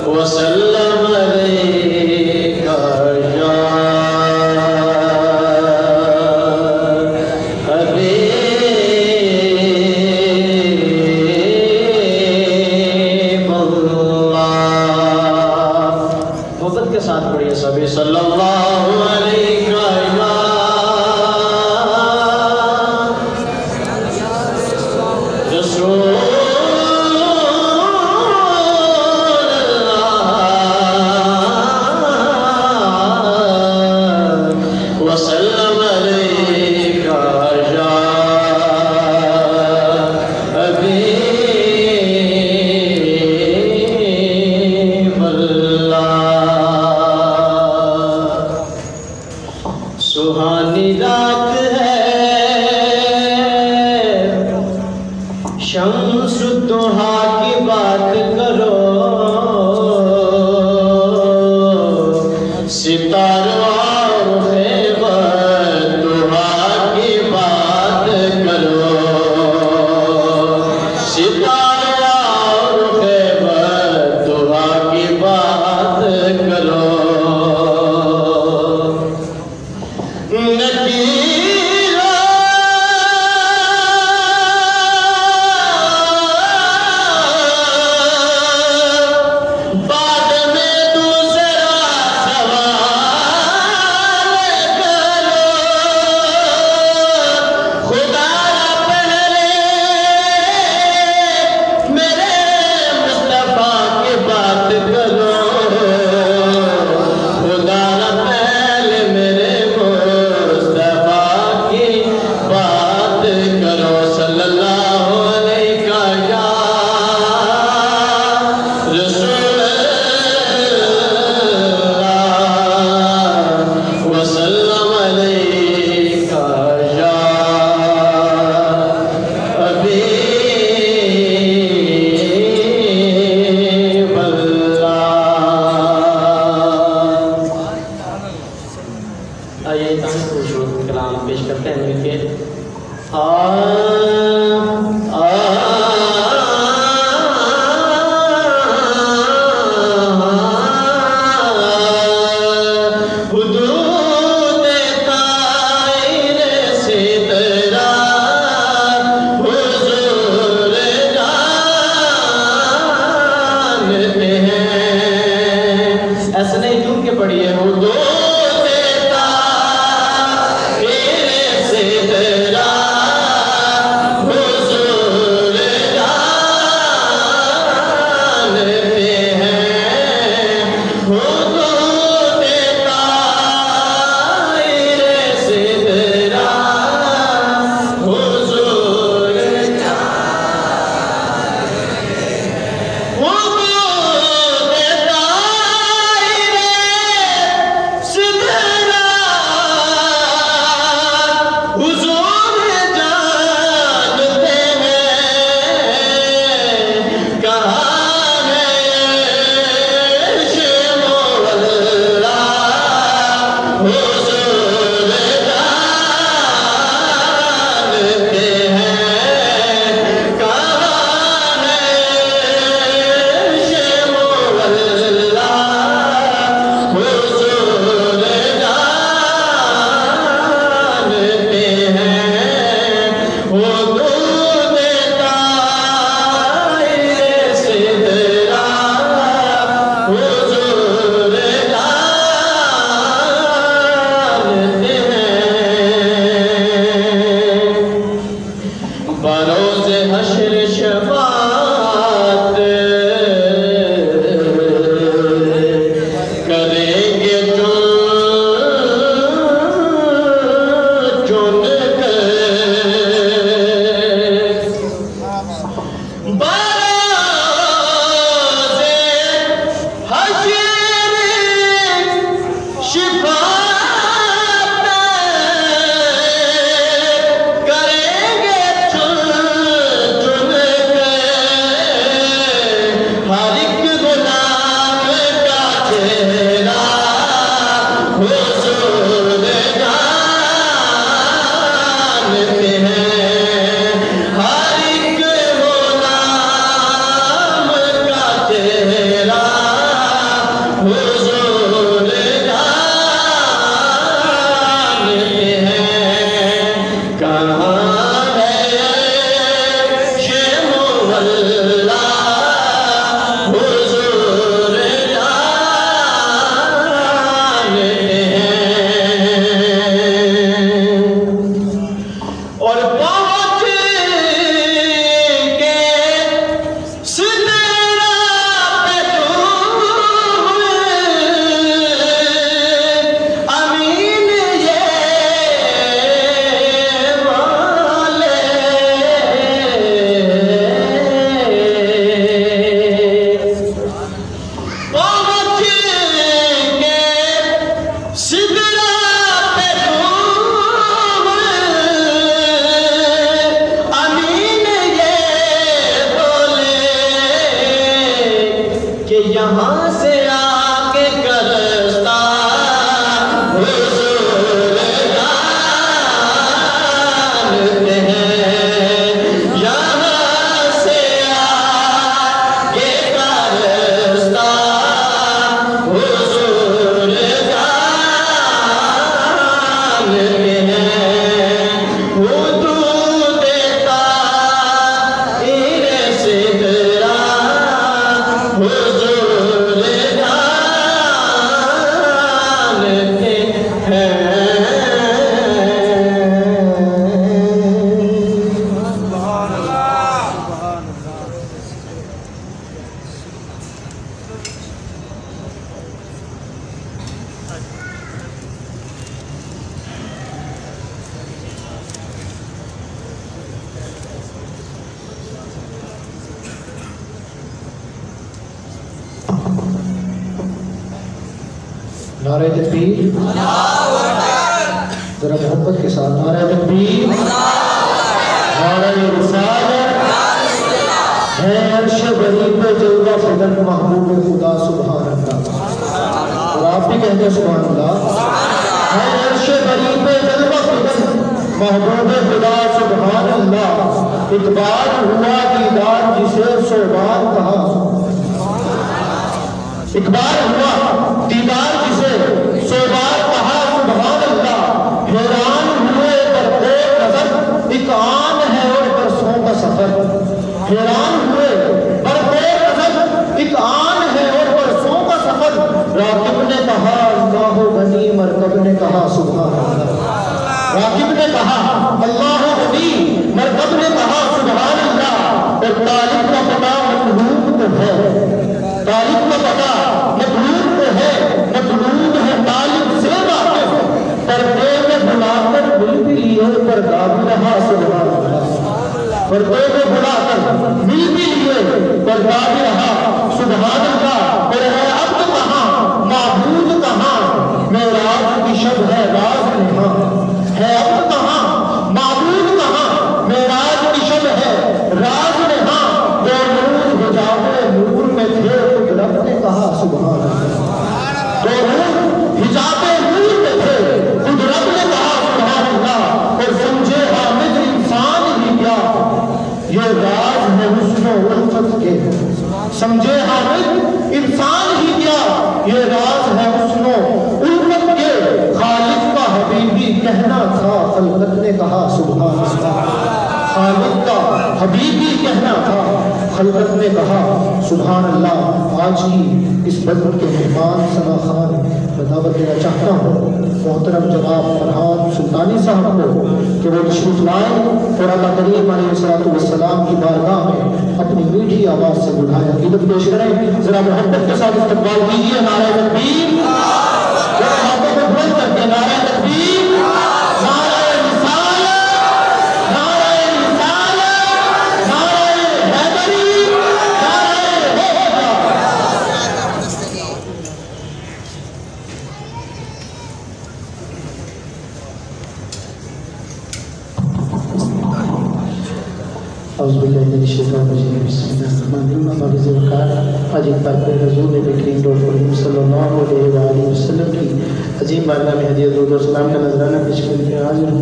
وسلم علیکہ یا ساتھ پڑھیے سبھی صلی اللہ علیہ رسول اللہ وسلم علیہ یا حبیب اللہ۔ یہاں سے آگے کرتا حضور جانتے ہیں، یہاں سے آگے کرتا حضور جانتے ہیں، وہ دودھ طاہر سدرا حضور جانتے ہیں۔ نعرہ تکبیر، ذرا محبت کے ساتھ نعرہ تکبیر، نعرہ رسالت، ہے عرش بری پہ جلوہ فضل محبوب خدا سبحان اللہ، اور آپ بھی کہتے ہیں سبحان اللہ، ہے عرش بری پہ جلوہ فضل محبوب خدا سبحان اللہ، اقبال ہوا دیدار جسے سوبان کہا، اقبال ہوا دیدار جسے سوبان کہا سبحان اللہ، حیران ہوئے برخور نظر ایک آن ہے اور برسوں کا سفر، حیران ہوئے برخور نظر ایک آن ہے اور برسوں کا سفر، راکب نے کہا اللہ غنی، مرکب نے کہا سبحان اللہ، راکب نے کہا اللہ غنی، مرکب نے کہا سبحان اللہ، اور طالب کا پتہ مطلوب کو ہے، طالب کا پتہ مطلوب کو ہے، مطلوب ہے طالب سے واقف، پردے میں بلا کر مل بھی لیے پردہ بھی رہا سبحان اللہ، پردے میں بلا کر مل بھی لیے پردہ بھی رہا سبحان اللہ، اور ہے عبد کہاں معبود کہاں، معراج کی شب ہے راز نہاں، ہے عبد کہاں معبود کہاں، معراج کی شب ہے راز نہاں، دو نور حجاب نور میں تھے قدرت نے کہا سبحان اللہ، دو نور حجاب نور میں تھے قدرت نے کہا سبحان اللہ، اور سمجھے حامد انسان ہی کیا یہ راز ہے حسن و الفت کے، سمجھے حامد انسان ہی کیا یہ راز ہے حسن و الفت کے، خالق کا حبیبی کہنا تھا خلقت نے کہا سبحان اللہ، خالق کا حبیبی کہنا تھا خلقت نے کہا سبحان اللہ۔ آج کی اس بدر کے مہمان ثنا خان میں دعوت دینا چاہتا ہوں محترم جناب فرحان سلطانی صاحب کو کہ وہ تشریف لائیں اور اللہ کریم علیہ السلام کی بارگاہ میں اپنی میٹھی آواز سے بلائیں، عقیدت پیش کریں، ذرا محبت کے ساتھ استقبال کیجیے، نعرہ تکبیر، ذرا ہاتھوں کو بلند کر کے نعرہ تکبیر، نعرہ اعوذ باللہ من الشیطان الرجیم، بسم اللہ الرحمن الرحیم، باعث وقار آج ایک بار پھر حضور نبی کریم صلی اللہ علیہ وآلہ وسلم کی عظیم بارگاہ میں ہدیہ درود و سلام کا نذرانہ پیش کرنے کے حاضر ہوں۔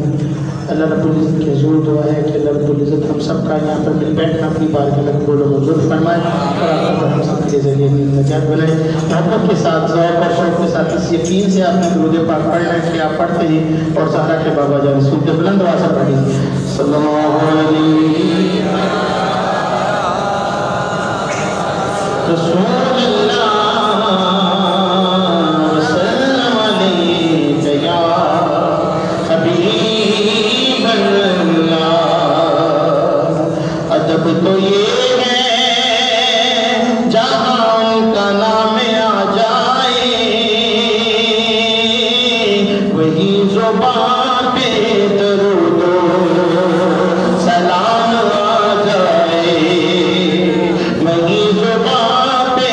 اللہ رب العزت کی حضور دعا ہے کہ اللہ رب العزت ہم سب کا یہاں پر مل بیٹھنا اپنی بارگاہ میں قبول و منظور فرمائے، اور آپ ہم سب کے ذریعے نجات بنائے۔ محبت کے ساتھ ذوق اور شوق کے ساتھ اس یقین سے آپ نے درود پاک پڑھنا ہے کہ آپ پڑھتے ہی اور سہارا کے بابا جان رسول کے بلند آواز سے پڑھیں صلی اللہ علیہ رسول اللہ وسلم علیک یا حبیب اللہ۔ ادب تو یہ ہے جہاں کا نام آ جائے وہی زبان پہ درود و سلام آ جائے، وہی زبان پہ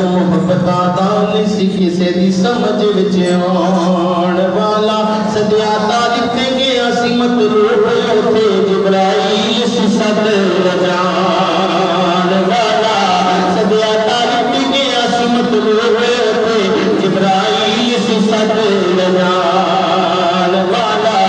محبت دان سی کسے دی سمجھ وچ آن والا سدیا تاریخ گیا سی مطلوب اوتھے جبرائیل سی صدر جان والا سدیا تاریخ گیا سی مطلوب اوتھے جبرائیل سی صدر جان والا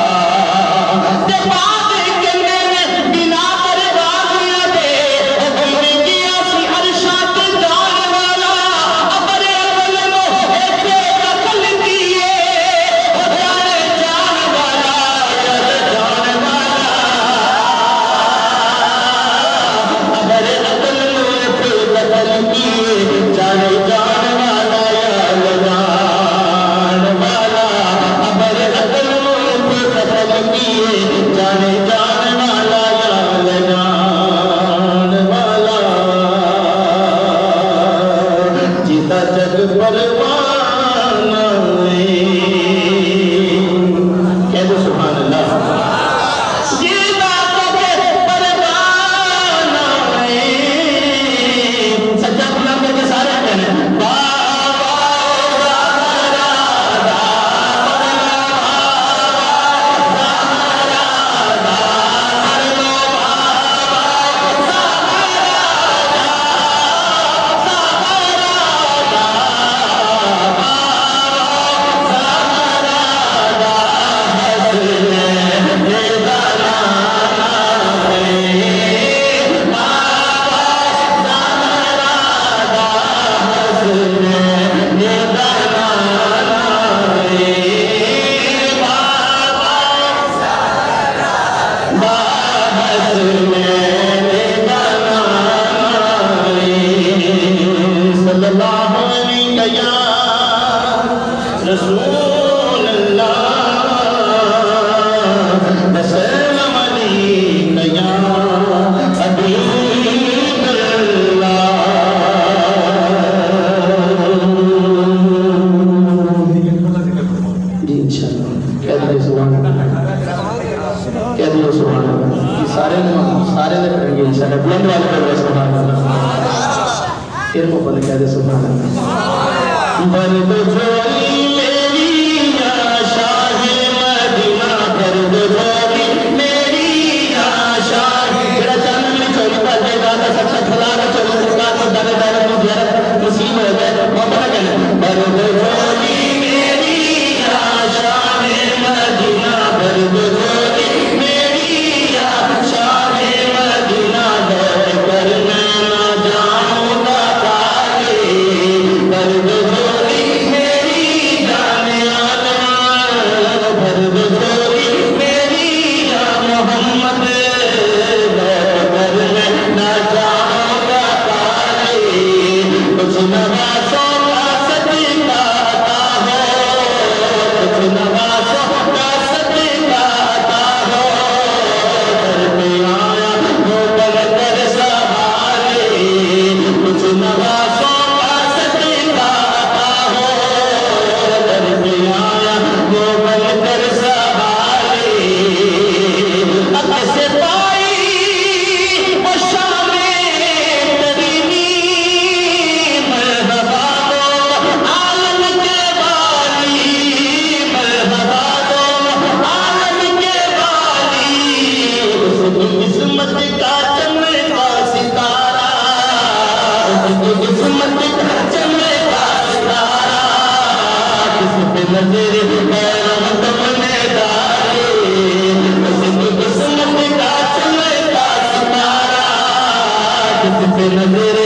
میں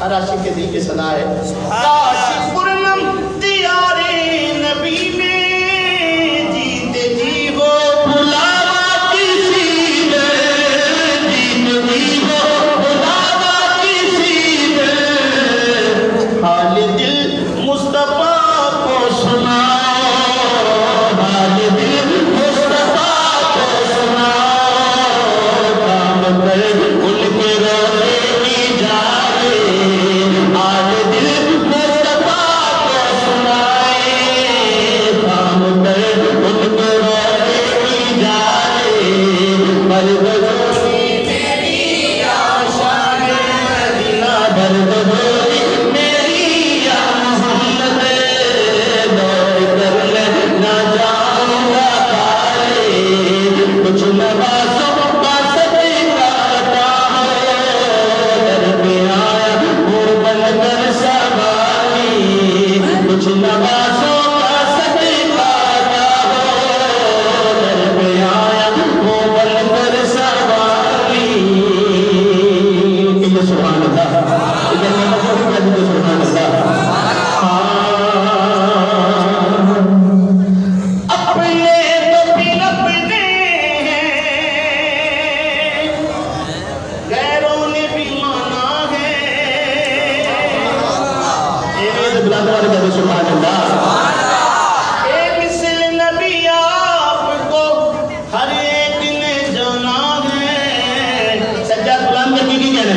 ہر عاشق کے دل کی صدا ہے کاش پورنم دیارے نبی میں جیتے جی ہو بلاوا کسی نے جیتے جی ہو بلاوا کسی نے حال دل مصطفیٰ کو سناؤ حال دل مصطفیٰ کو سناؤ کام کر ان کے روزے کی جائے حال دل مصطفیٰ کو سنائے کام کر ان کے روزے کی جائے بردوری میری آشا ہے مدینہ بردوری میری محمد دور کر لے نہ جاؤں گا کھائے کچھ نوازوں کا صدقہ عطا ہو در پہ آیا منہ بن کر سواری کچھ نوازوں کا صدقہ عطا ہو در پہ آیا منہ بن کر سواری یہ سبحان اللہ سبحان اللہ اپنے تو پھر اپنے ہیں غیروں نے بھی مانا ہے سبحان اللہ اے مثل نبی آپ کو ہر ایک نے جانا ہے سجاد غلام کے کی کہنا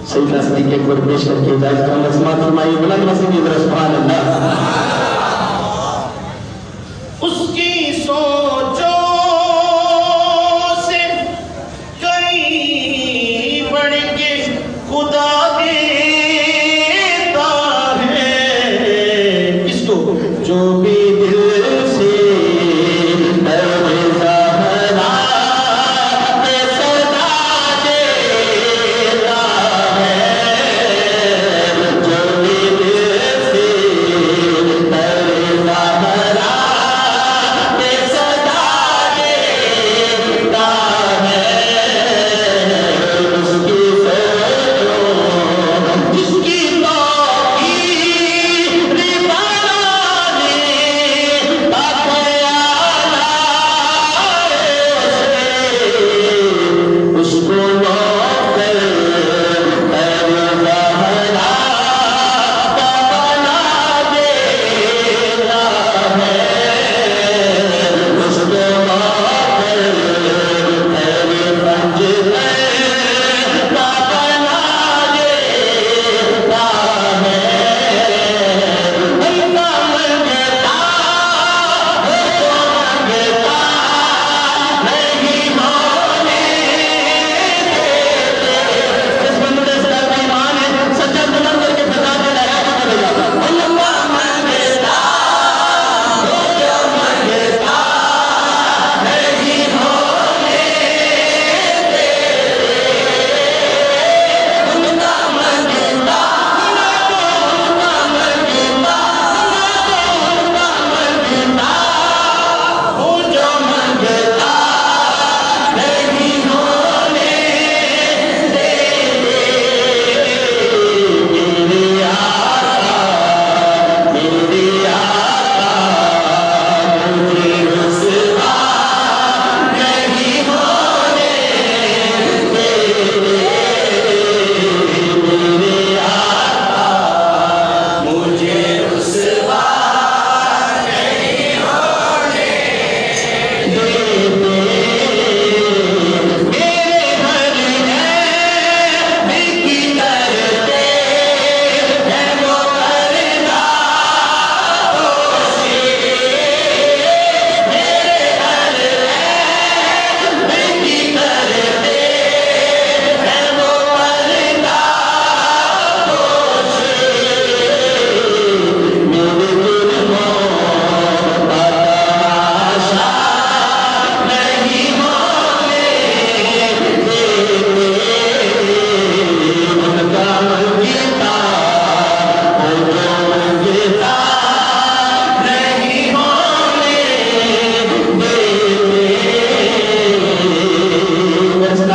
سیدنا صدیق اکبر پیش کر کے اجازت کا نظمات فرمائی بلند مسیح ادھر سبحان اللہ اس کی سوچوں سے کئی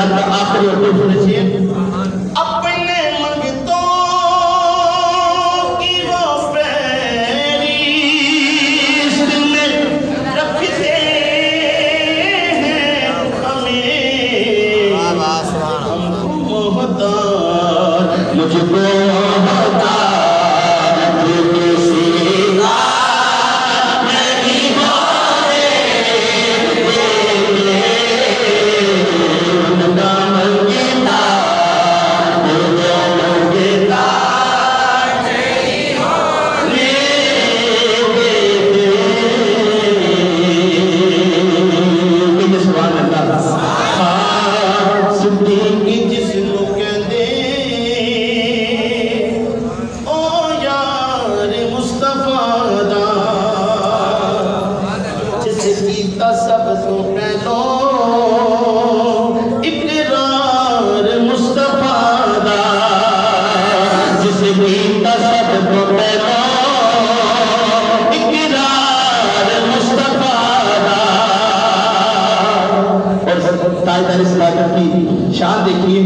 نعت کا آخری اور دوسرے شعر اپنے منگتوں کی وہ فہرست میں رکھتے ہیں ہمیں ہم کو محتاج مجھ کو شان دیکھیے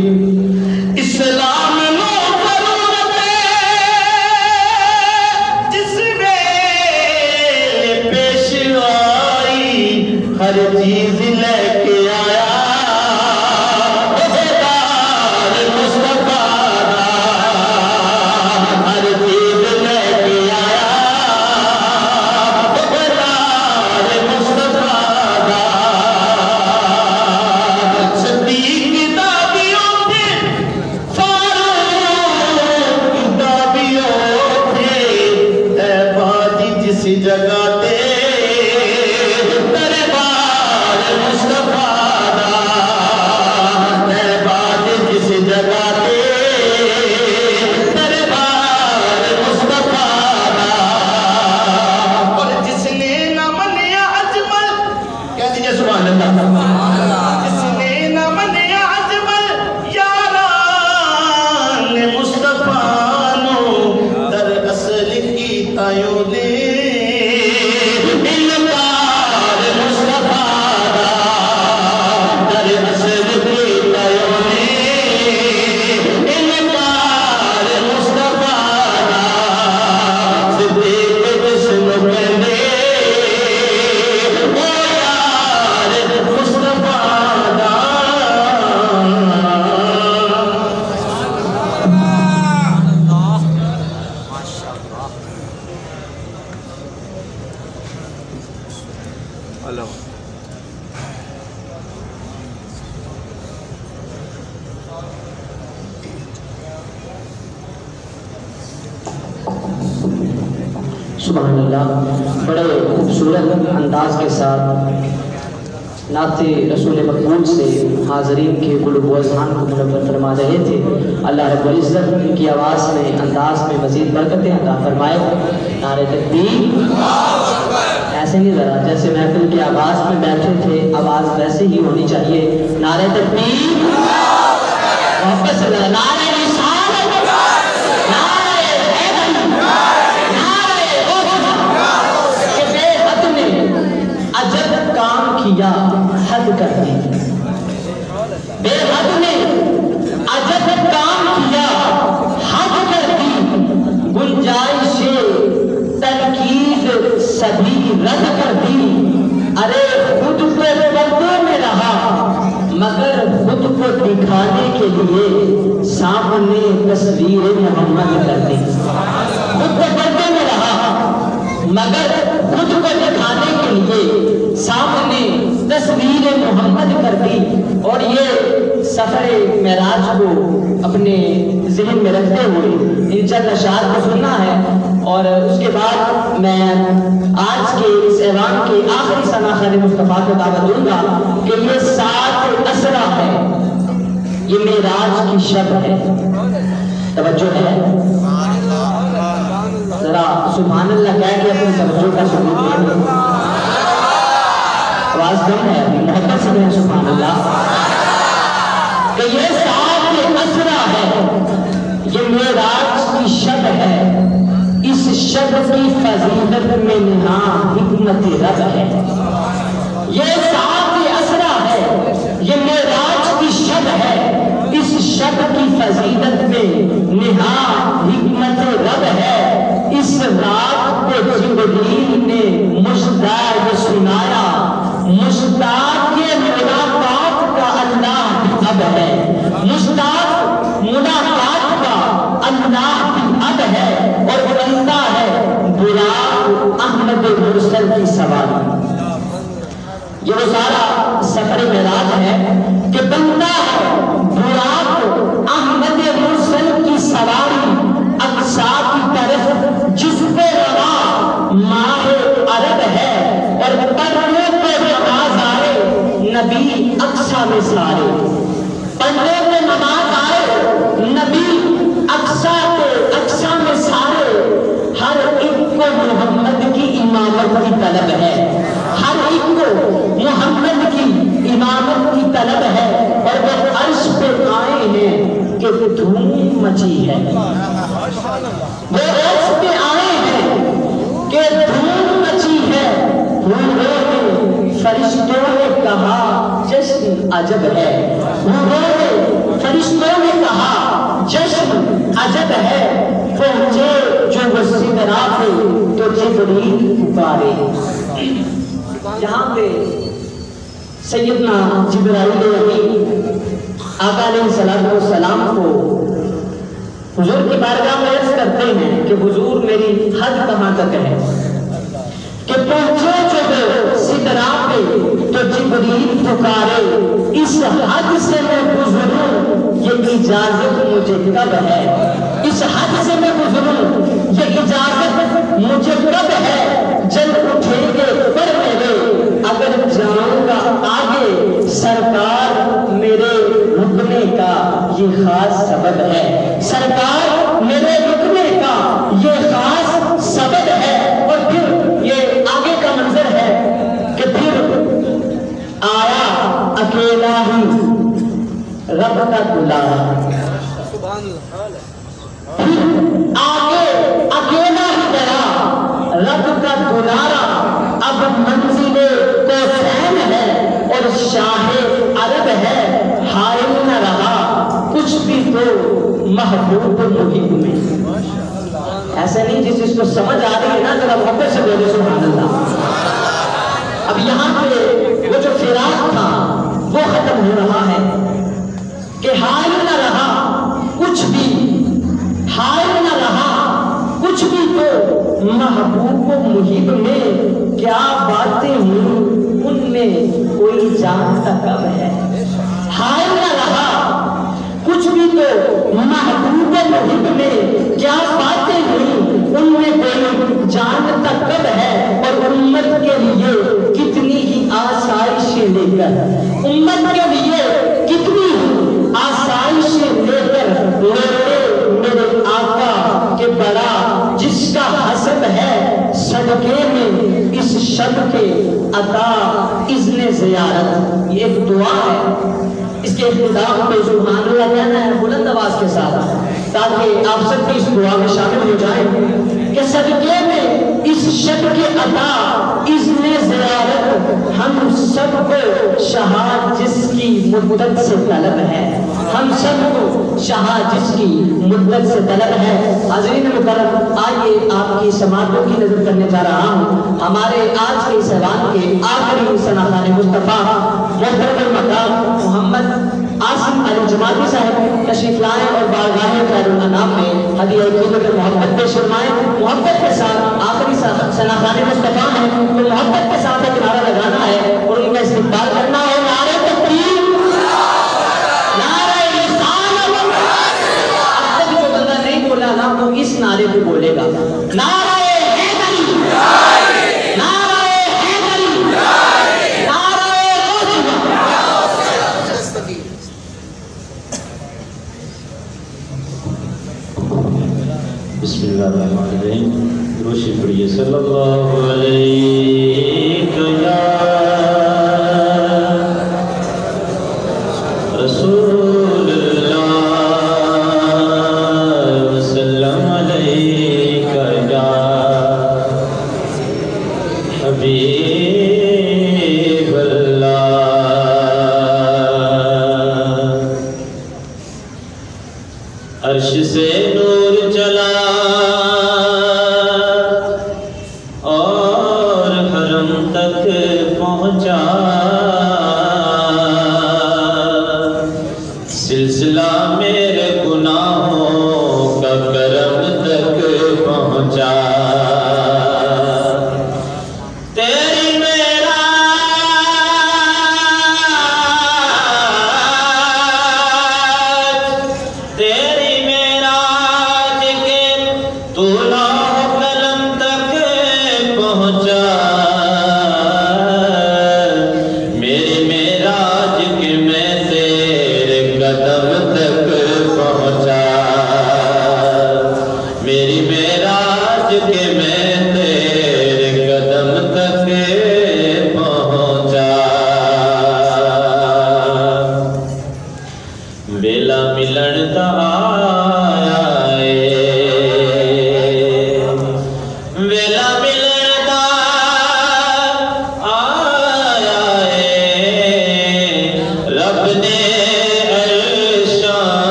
اسلام نو ضرورت جس میں پیش آئی ہر چیز لے کے آیا ہر چیز لے کے آیا جگاتے دربار مصطفیٰ دربار جس جگاتے دربار مصطفیٰ اور جس نے نہ منیا اجمل کہہ دیجئے سبحان اللہ جس نے نہ منیا اجمل یاران مصطفیٰ نو در اصل کی تایوں نے سبحان اللہ، بڑے خوبصورت انداز کے ساتھ نعت رسول مقبول سے حاضرین کے قلوب و اذہان کو منور فرما رہے تھے۔ اللہ رب العزت ان کی آواز میں انداز میں مزید برکتیں عطا فرمائے۔ نعرہ تکبیر، ایسے نہیں ذرا جیسے محفل کی آواز میں بیٹھے تھے، آواز ویسے ہی ہونی چاہیے۔ نعرہ تکبیر، محبت سے نعرہ رسالت، نعرہ حیدر، عجب کام کیا حد کر دی، بے حد نے عجب کام کیا حد کر دی، گنجائش تنقید سبھی رد کر دی۔ ارے خود کو پردوں میں رہا مگر خود کو دکھانے کے لیے سامنے تصویر محمد کر دی۔ خود کو پردوں میں رہا مگر خود کو دکھانے کے لیے سامنے تصویر محمد کر دی۔ اور یہ سفر معراج کو اپنے ذہن میں رکھتے ہوئے انشاءاللہ اشعار کو سننا ہے، اور اس کے بعد میں آج کے اس ایوان کے آخری ثنا خیر مصطفیٰ کو دعوت دوں گا کہ یہ 7 اسرا ہے، یہ معراج کی شب ہے۔ توجہ ہے، ذرا سبحان اللہ کہہ کے اپنی توجہ کا ثبوت دیں۔ آواز کم ہے، محبت سے کہیں سبحان اللہ، کہ یہ 7 اسرا ہے، یہ معراج کی شب ہے۔ اس شب کی فضیلت میں نہاں حکمت رب ہے۔ یہ 7 اسرا ہے، یہ معراج کی شب یہ وہ سارا سفر معراج ہے کہ بندہ ہے براق احمد مرسل کی سواری اقصا کی طرف جس پہ روا ماہ عرب ہے اور پڑھنے پہ نماز آئے نبی اقصا میں سارے پڑھنے پہ نماز آئے نبی اقصا میں سارے ہر ایک کو محمد کی امامت کی طلب ہے ہر ایک کو محمد کی امامت کی طلب ہے اور وہ عرش پہ آئے ہیں کہ دھوم مچی ہے وہ عرش پہ آئے ہیں کہ دھوم مچی ہے فرشتوں نے کہا جشن عجب ہے فرشتوں نے کہا جشن عجب ہے پہنچے جو وہ سدرا پہ تو جبریل پکارے یہاں پہ سیدنا جبرائیل امین آقا علیہ السلام کو حضور کی بارگاہ میں عرض کرتے ہیں کہ حضور میری حد کہاں تک ہے کہ پہنچے جو سدرا پہ تو جبریل پکارے اس حد سے میں گزروں یہ اجازت مجھے کب ہے اس حد سے میں گزروں یہ اجازت مجھے کب ہے جل اٹھیں گے پر میرے اگر جاؤں گا آگے سرکار میرے رکنے کا یہ خاص سبب ہے سرکار میرے رکنے کا یہ خاص سبب ہے اور پھر یہ آگے کا منظر ہے کہ پھر آیا اکیلا ہی رب کا بلایا پھر آگے اکیلا ہی گیا رب کا بلایا اب منزل کوسین ہے اور شاہ عرب ہے حائل نہ رہا کچھ بھی تو محبوب محب میں ایسا نہیں جس کو سمجھ آ رہی ہے نا ذرا محبت سے بولے سبحان اللہ اب یہاں پہ وہ جو فراق تھا وہ ختم ہو رہا ہے کہ حائل نہ رہا کچھ بھی حائل نہ رہا کچھ بھی تو محبوب و محب میں کیا باتیں ہوں ان میں کوئی جانتا کب ہے حائل نہ رہا کچھ بھی تو محبوب و محب میں کیا باتیں ہوئی ان میں کوئی جانتا کب ہے اور امت کے لیے کتنی ہی آسائشیں لے کر امت کے لیے کتنی آسائشیں لے کر میرے آقا کے بڑا جس کا حسب ہے صدقے میں اس شب کے عطا اذن زیارت یہ ایک دعا ہے اس کے اختتام پہ سبحان اللہ کہنا ہے بلند آواز کے ساتھ تاکہ آپ سب بھی اس دعا میں شامل ہو جائیں کہ صدقے میں اس شب کے عطا اذن زیارت ہم سب کو شہاد جس کی مدت سے طلب ہے ہم سب کو شہاد جس کی مدت سے طلب ہے حاضرین مکرم آئیے آپ کی سماعتوں کی نظر کرنے جا رہا ہوں ہمارے آج کے اس ایوان کے آخری ثناخوان مصطفیٰ محترم المقام محمد عاصم علی جماعتی صاحب تشریف لائیں اور بارگاہ خیر الانام میں ہدیہ قدرت محبت پیش فرمائیں محبت کے ساتھ آخری ثناخوان مصطفیٰ ہے تو محبت کے ساتھ ایک نعرہ لگانا ہے اور ان کا استقبال کرنا ہے نعرہ تکبیر نعرہ رسالت اب تک جو بندہ نہیں بولا نا وہ اس نعرے کو بولے گا نعرہ حیدری نعرہ حیدری نعرہ بسم اللہ الرحمن الرحیم روشی پڑھیے صلی اللہ علیہ یا رسول اللہ وسلم علیہ یا حبیب اللہ عرش سے نور چلا اور حرم تک پہنچا سلسلہ میرے گناہوں کا کرم تک پہنچا تیری معراج